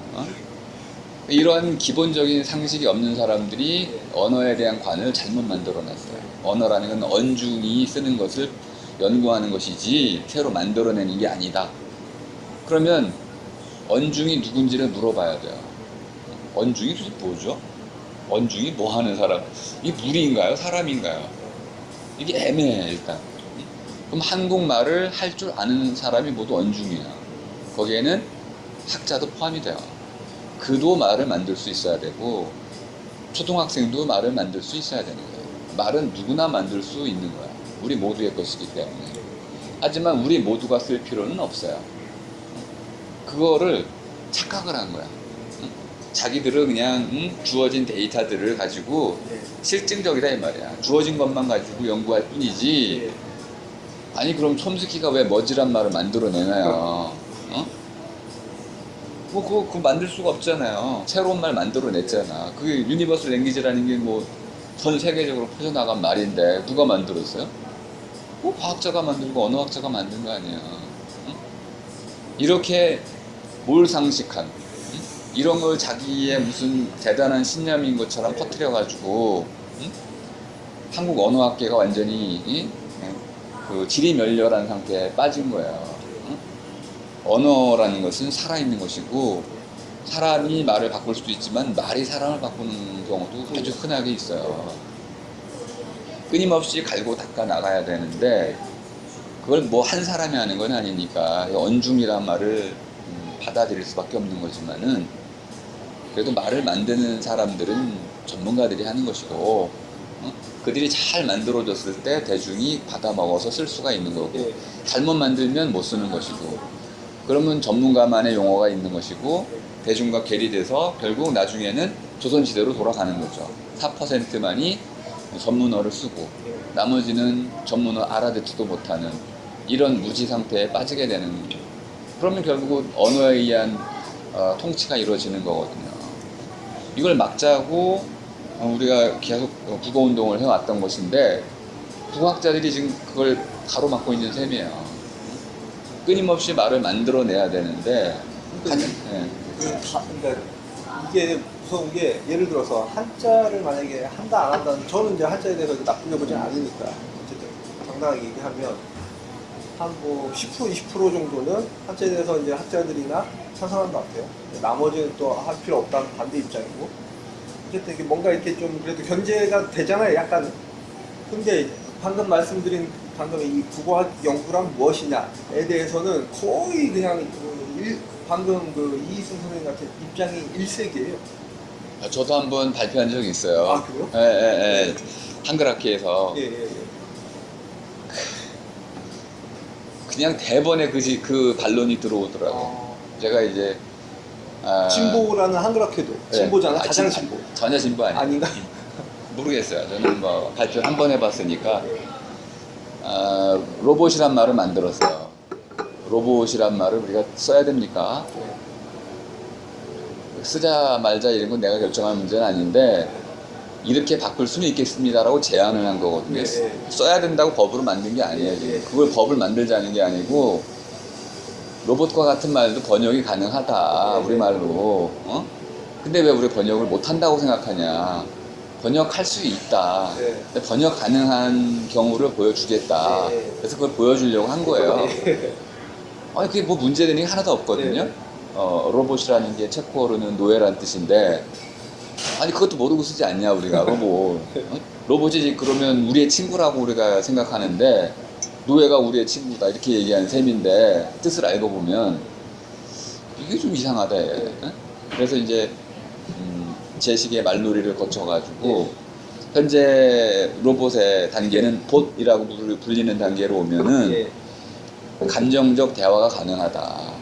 [SPEAKER 2] 이런 기본적인 상식이 없는 사람들이 언어에 대한 관을 잘못 만들어놨어요. 언어라는 건 언중이 쓰는 것을 연구하는 것이지 새로 만들어내는 게 아니다. 그러면 언중이 누군지를 물어봐야 돼요. 언중이 도대체 뭐죠? 언중이 뭐 하는 사람? 이게 물인가요? 사람인가요? 이게 애매해 일단. 그럼 한국말을 할 줄 아는 사람이 모두 언중이야. 거기에는 학자도 포함이 돼요. 그도 말을 만들 수 있어야 되고 초등학생도 말을 만들 수 있어야 되는 거예요. 말은 누구나 만들 수 있는 거야. 우리 모두의 것이기 때문에. 하지만 우리 모두가 쓸 필요는 없어요. 그거를 착각을 한 거야. 자기들은 그냥 주어진 데이터들을 가지고
[SPEAKER 1] 예.
[SPEAKER 2] 실증적이다 이 말이야. 주어진 것만 가지고 연구할 뿐이지.
[SPEAKER 1] 예.
[SPEAKER 2] 아니 그럼 촘스키가 왜 머지란 말을 만들어내나요? 어? 뭐 그거 만들 수가 없잖아요. 새로운 말 만들어냈잖아. 그게 유니버설 랭귀지라는 게 뭐 전 세계적으로 퍼져나간 말인데 누가 만들었어요? 뭐 과학자가 만들고 언어학자가 만든 거 아니야. 응? 이렇게 몰상식한 이런 걸 자기의 무슨 대단한 신념인 것처럼 퍼뜨려가지고 한국 언어학계가 완전히 그 지리멸렬한 상태에 빠진 거예요. 언어라는 것은 살아있는 것이고 사람이 말을 바꿀 수도 있지만 말이 사람을 바꾸는 경우도 아주 흔하게 있어요. 끊임없이 갈고 닦아 나가야 되는데 그걸 뭐 한 사람이 하는 건 아니니까 언중이란 말을 받아들일 수밖에 없는 거지만은 그래도 말을 만드는 사람들은 전문가들이 하는 것이고 그들이 잘 만들어졌을 때 대중이 받아먹어서 쓸 수가 있는 거고 잘못 만들면 못 쓰는 것이고 그러면 전문가만의 용어가 있는 것이고 대중과 괴리돼서 결국 나중에는 조선시대로 돌아가는 거죠. 4%만이 전문어를 쓰고 나머지는 전문어 알아듣지도 못하는 이런 무지 상태에 빠지게 되는 그러면 결국 언어에 의한 통치가 이루어지는 거거든요. 이걸 막자고 우리가 계속 국어운동을 해왔던 것인데 국어학자들이 지금 그걸 가로막고 있는 셈이에요. 끊임없이 말을 만들어내야 되는데
[SPEAKER 1] 그러니까 이게 무서운 게 예를 들어서 한자를 만약에 한다 안 한다 저는 이제 한자에 대해서 나쁘게 보지 않으니까 어쨌든 당당하게 얘기하면 한 뭐 10% 20% 정도는 한자에 대해서 이제 학자들이나 찬성하는 것 같아요. 나머지는 또 할 필요 없다는 반대 입장이고 어쨌든 이게 뭔가 이렇게 좀 그래도 견제가 되잖아요 약간. 근데 방금 말씀드린 방금 이 국어학 연구란 무엇이냐에 대해서는 거의 그냥 방금 그 이희승 선생님 같은 입장이 일색이에요.
[SPEAKER 2] 저도 한번 발표한 적이 있어요.
[SPEAKER 1] 아, 그래요?
[SPEAKER 2] 예. 한글학회에서
[SPEAKER 1] 예.
[SPEAKER 2] 그냥 대번에 그 반론이 들어오더라고요. 제가 이제
[SPEAKER 1] 진보라는 한글학회도 진보잖아. 가장 진보.
[SPEAKER 2] 전혀 진보 아니에요.
[SPEAKER 1] 아닌가?
[SPEAKER 2] 모르겠어요. 저는 뭐 발표 한 번 해봤으니까 로봇이란 말을 만들었어요. 로봇이란 말을 우리가 써야 됩니까? 쓰자 말자 이런 건 내가 결정할 문제는 아닌데 이렇게 바꿀 수는 있겠습니다라고 제안을 한 거거든요. 써야 된다고 법으로 만든 게 아니에요. 그걸 법을 만들자는 게 아니고 로봇과 같은 말도 번역이 가능하다 우리말로. 근데 왜 우리 번역을 못한다고 생각하냐. 번역할 수 있다. 근데 번역 가능한 경우를 보여주겠다. 그래서 그걸 보여주려고 한 거예요. 아니 그게 뭐 문제되는 게 하나도 없거든요. 로봇이라는 게 체코어로는 노예란 뜻인데 아니 그것도 모르고 쓰지 않냐 우리가 로봇. 로봇이 그러면 우리의 친구라고 우리가 생각하는데 노예가 우리의 친구다 이렇게 얘기하는 셈인데 뜻을 알고 보면 이게 좀 이상하다. 그래서 이제 제식의 말놀이를 거쳐가지고 현재 로봇의 단계는 봇이라고 불리는 단계로 오면은 감정적 대화가 가능하다.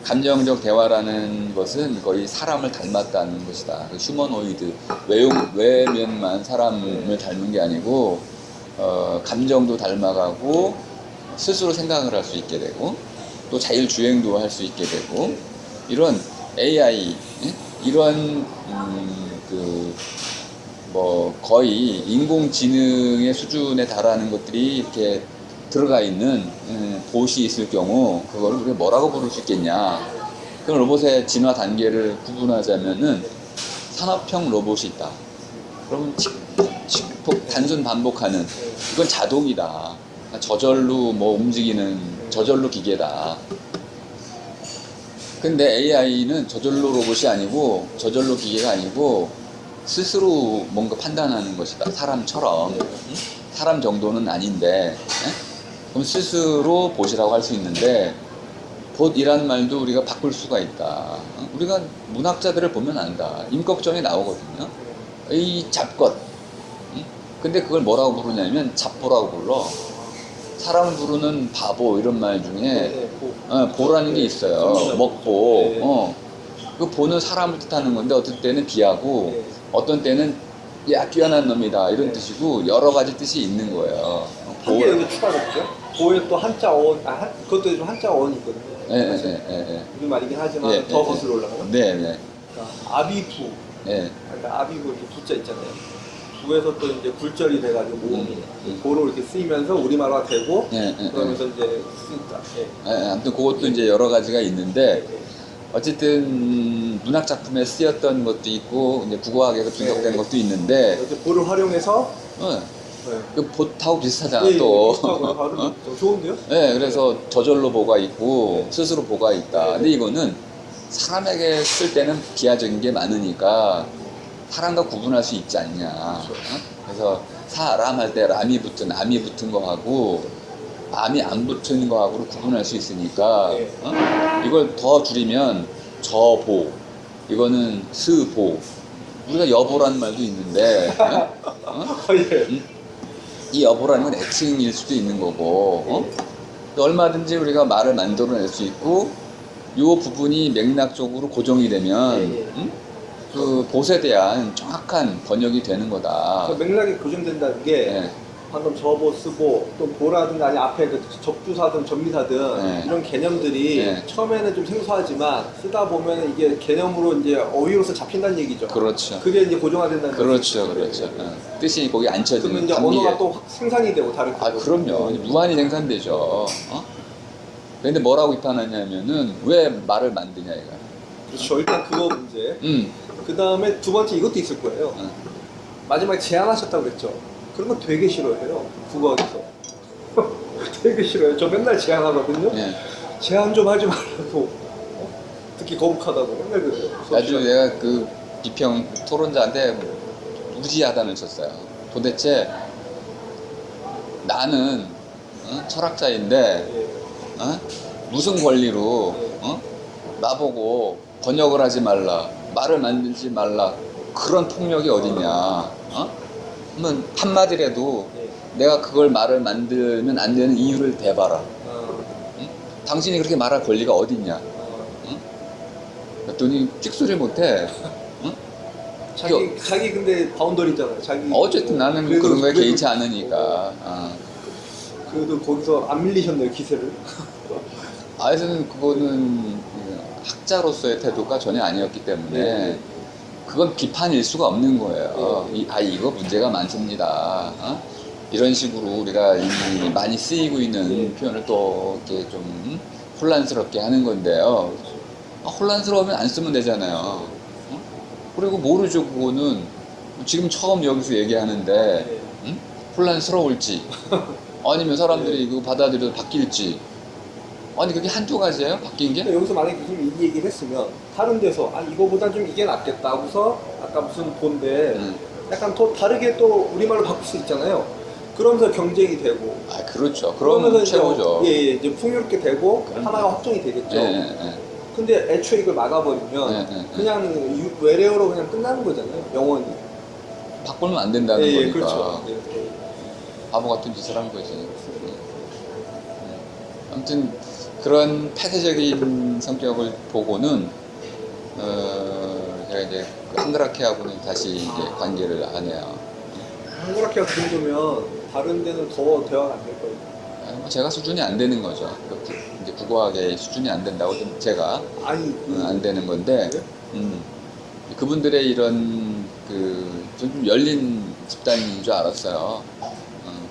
[SPEAKER 2] 감정적 대화라는 것은 거의 사람을 닮았다는 것이다. 휴머노이드, 외면만 사람을 닮은 게 아니고 감정도 닮아가고 스스로 생각을 할 수 있게 되고 또 자율주행도 할 수 있게 되고 이런 AI 이런 뭐 거의 인공지능의 수준에 달하는 것들이 이렇게 들어가 있는 봇이 있을 경우 그거를 우리가 뭐라고 부를 수 있겠냐. 그럼 로봇의 진화 단계를 구분하자면은 산업형 로봇이 있다. 그러면 칙칙폭 단순 반복하는 이건 자동이다. 저절로 뭐 움직이는 저절로 기계다. 근데 AI는 저절로 로봇이 아니고 저절로 기계가 아니고 스스로 뭔가 판단하는 것이다. 사람처럼. 사람 정도는 아닌데 그럼 스스로 봇이라고 할 수 있는데 봇이라는 말도 우리가 바꿀 수가 있다. 우리가 문학자들을 보면 안다. 임꺽정에 나오거든요. 이 잡것. 근데 그걸 뭐라고 부르냐면 잡보라고 불러. 사람을 부르는 바보 이런 말 중에 보라는 게 있어요. 먹보. 그 보는 사람을 뜻하는 건데 어떤 때는 비하고
[SPEAKER 1] 예.
[SPEAKER 2] 어떤 때는 야 뛰어난 놈이다 이런
[SPEAKER 1] 예.
[SPEAKER 2] 뜻이고 여러 가지 뜻이 있는 거예요.
[SPEAKER 1] 한 개 여기 추가됐죠. 보에 또 한자 어원, 그것도 좀 한자 어원이 있거든요.
[SPEAKER 2] 예.
[SPEAKER 1] 우리 말이긴 하지만
[SPEAKER 2] 예,
[SPEAKER 1] 더
[SPEAKER 2] 예,
[SPEAKER 1] 거슬러 올라가요.
[SPEAKER 2] 네.
[SPEAKER 1] 그러니까 아비부,
[SPEAKER 2] 예.
[SPEAKER 1] 그러니까 아비부 이렇게 부자 있잖아요. 부에서 또 이제 굴절이 돼가지고 모음이 보로 이렇게 쓰이면서 우리말화 되고 그러면서 이제 쓰니까. 예.
[SPEAKER 2] 아무튼 그것도 이제 여러 가지가 있는데 어쨌든 문학 작품에 쓰였던 것도 있고 이제 국어학에서 분석된 것도 있는데
[SPEAKER 1] 이렇게 보를 활용해서
[SPEAKER 2] 그 보타고 비슷하잖아
[SPEAKER 1] 예,
[SPEAKER 2] 또.
[SPEAKER 1] 비슷하고요. 바로 좋은데요?
[SPEAKER 2] 네, 그래서 저절로 보가 있고 스스로 보가 있다. 근데 이거는 사람에게 쓸 때는 비하적인 게 많으니까 사람과 구분할 수 있지 않냐. 어? 그래서 사람 할 때 람이 붙은 암이 붙은 거하고 암이 안 붙은 거하고를 구분할 수 있으니까 어? 이걸 더 줄이면 저보, 이거는 스보. 우리가 여보라는 말도 있는데
[SPEAKER 1] 예.
[SPEAKER 2] 이 여보라는 건 애칭일 수도 있는 거고 얼마든지 우리가 말을 만들어낼 수 있고 이 부분이 맥락적으로 고정이 되면 그 보에 대한 정확한 번역이 되는 거다.
[SPEAKER 1] 그 맥락이 고정된다는 게
[SPEAKER 2] 네.
[SPEAKER 1] 방금 저보 쓰고 또 보라든가 아니 앞에 그 적주사든 전미사든
[SPEAKER 2] 네.
[SPEAKER 1] 이런 개념들이
[SPEAKER 2] 네.
[SPEAKER 1] 처음에는 좀 생소하지만 쓰다 보면 이게 개념으로 이제 어휘로서 잡힌다는 얘기죠.
[SPEAKER 2] 그렇죠.
[SPEAKER 1] 그게 이제 고정화된다는
[SPEAKER 2] 그렇죠,
[SPEAKER 1] 얘기죠.
[SPEAKER 2] 그렇죠. 뜻이 거기 앉혀지는
[SPEAKER 1] 그러면 이제
[SPEAKER 2] 단위에.
[SPEAKER 1] 언어가 또 확 생산이 되고 다를 거고.
[SPEAKER 2] 그럼요. 무한히 생산되죠. 근데 뭐라고 비판하냐면은 왜 말을 만드냐 이거.
[SPEAKER 1] 그렇죠. 일단 그거 문제.
[SPEAKER 2] 음.
[SPEAKER 1] 그 다음에 두 번째 이것도 있을 거예요. 마지막에 제안하셨다고 그랬죠. 그런 거 되게 싫어해요. 국어학에서. 되게 싫어요. 저 맨날 제안하거든요.
[SPEAKER 2] 예.
[SPEAKER 1] 제안 좀 하지 말라고. 듣기 거북하다고 맨날 그래요.
[SPEAKER 2] 아주 내가 그 비평 토론자한테 무지하다는 쳤어요. 도대체 나는 철학자인데 무슨 권리로 나보고 번역을 하지 말라, 말을 만들지 말라, 그런 폭력이 어딨냐. 그러면 한마디라도 내가 그걸 말을 만들면 안 되는 이유를 대봐라. 응? 당신이 그렇게 말할 권리가 어딨냐. 응? 그랬더니 찍소리 못해. 응?
[SPEAKER 1] 자기 근데 바운더리잖아요. 자기.
[SPEAKER 2] 어쨌든 나는
[SPEAKER 1] 그래도
[SPEAKER 2] 그런 거에
[SPEAKER 1] 그래도
[SPEAKER 2] 개의치 않으니까.
[SPEAKER 1] 그래도 거기서 안 밀리셨네요, 기세를.
[SPEAKER 2] 하여튼 그거는 학자로서의 태도가 전혀 아니었기 때문에 그건 비판일 수가 없는 거예요. 이거 문제가 많습니다. 이런 식으로 우리가 이미 많이 쓰이고 있는 표현을 또 이렇게 좀 혼란스럽게 하는 건데요. 혼란스러우면 안 쓰면 되잖아요. 그리고 모르죠, 그거는. 지금 처음 여기서 얘기하는데 혼란스러울지 아니면 사람들이 이거 받아들여서 바뀔지. 아니 그게 한두 가지예요? 바뀐 게?
[SPEAKER 1] 여기서 만약에 교수님이 이 얘기를 했으면 다른 데서 이거보다 좀 이게 낫겠다 하고서 아까 무슨 본데 약간 더 다르게 또 우리말로 바꿀 수 있잖아요. 그러면서 경쟁이 되고
[SPEAKER 2] 그렇죠. 그러면 최고죠.
[SPEAKER 1] 이제 풍요롭게 되고 하나가 확정이 되겠죠. 근데 애초에 이걸 막아버리면 그냥 외래어로 그냥 끝나는 거잖아요. 영원히.
[SPEAKER 2] 바꾸면 안 된다는 거니까.
[SPEAKER 1] 그렇죠.
[SPEAKER 2] 바보 같은 짓을 한 거지. 아무튼 그런 폐쇄적인 성격을 보고는 제가 이제 한글학회하고는 다시 이제 관계를 안 해요.
[SPEAKER 1] 한글학회가 그 정도면 다른 데는 더 대화가 안 될 거예요.
[SPEAKER 2] 제가 수준이 안 되는 거죠. 이제 국어학의 수준이 안 된다고 제가 안 되는 건데 그분들의 이런 좀 열린 집단인 줄 알았어요.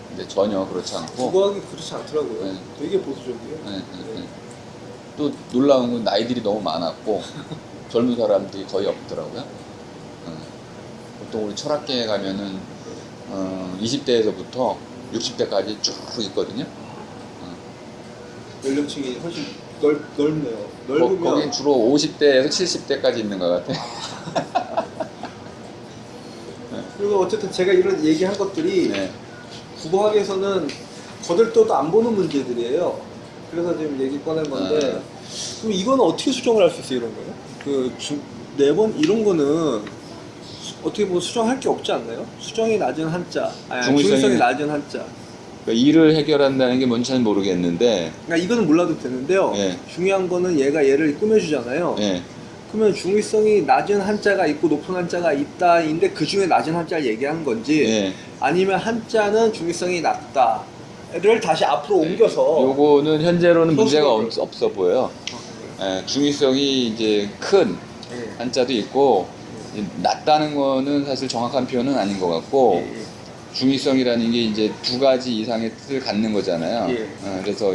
[SPEAKER 2] 근데 전혀 그렇지 않고
[SPEAKER 1] 국어학이 그렇지 않더라고요.
[SPEAKER 2] 네.
[SPEAKER 1] 되게 보수적이에요.
[SPEAKER 2] 또 놀라운 건 나이들이 너무 많았고 젊은 사람들이 거의 없더라고요. 보통 우리 철학계에 가면은 20대에서부터 60대까지 쭉 있거든요.
[SPEAKER 1] 연령층이 훨씬 넓네요. 넓으면
[SPEAKER 2] 거긴 주로 50대에서 70대까지 있는 것 같아.
[SPEAKER 1] 그리고 어쨌든 제가 이런 얘기한 것들이 국어학에서는 거들떠도 안 보는 문제들이에요. 그래서 지금 얘기 꺼낸 건데 그럼 이거는 어떻게 수정을 할 수 있어요, 이런 거는? 네 번 이런 거는 어떻게 보면 수정할 게 없지 않나요? 수정이 낮은 한자, 중의성이 낮은 한자.
[SPEAKER 2] 그러니까 일을 해결한다는 게 뭔지 잘 모르겠는데
[SPEAKER 1] 그러니까 이거는 몰라도 되는데요. 중요한 거는 얘가 얘를 꾸며주잖아요. 그러면 중의성이 낮은 한자가 있고 높은 한자가 있다인데 그 중에 낮은 한자를 얘기하는 건지
[SPEAKER 2] 예.
[SPEAKER 1] 아니면 한자는 중의성이 낮다를 다시 앞으로 옮겨서
[SPEAKER 2] 요거는 현재로는 문제가
[SPEAKER 1] 소수를-
[SPEAKER 2] 없어 보여요. 예, 중의성이 이제 큰
[SPEAKER 1] 예.
[SPEAKER 2] 한자도 있고 낮다는 거는 사실 정확한 표현은 아닌 것 같고
[SPEAKER 1] 예, 예.
[SPEAKER 2] 중의성이라는 게 이제 두 가지 이상의 뜻을 갖는 거잖아요.
[SPEAKER 1] 예.
[SPEAKER 2] 그래서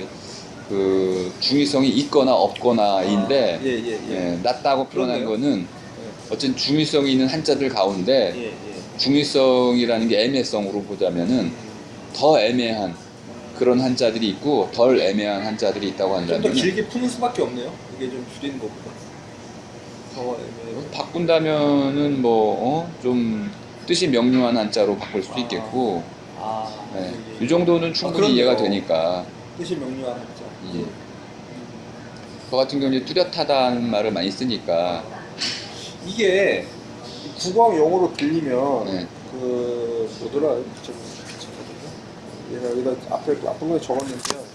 [SPEAKER 2] 그 중의성이 있거나 없거나인데
[SPEAKER 1] 예, 예, 예.
[SPEAKER 2] 낮다고 표현한
[SPEAKER 1] 그렇네요.
[SPEAKER 2] 거는 어쨌든 중의성이 있는 한자들 가운데
[SPEAKER 1] 예, 예.
[SPEAKER 2] 중의성이라는 게 애매성으로 보자면은 더 애매한 그런 한자들이 있고 덜 애매한 한자들이 있다고
[SPEAKER 1] 좀 더
[SPEAKER 2] 한다면
[SPEAKER 1] 길게 푸는 수밖에 없네요. 이게 좀 줄이는 것보다. 더 애매해요.
[SPEAKER 2] 바꾼다면은 좀 뜻이 명료한 한자로 바꿀 수도
[SPEAKER 1] 아.
[SPEAKER 2] 있겠고 네.
[SPEAKER 1] 예, 예.
[SPEAKER 2] 이 정도는 충분히
[SPEAKER 1] 그렇네요.
[SPEAKER 2] 이해가 되니까
[SPEAKER 1] 뜻이 명료한 한자.
[SPEAKER 2] 예. 저 같은 경우는 뚜렷하다는 말을 많이 쓰니까
[SPEAKER 1] 이게 국어학 용어로 들리면
[SPEAKER 2] 네.
[SPEAKER 1] 그 뭐더라? 얘가 여기다 앞에 적었는데요.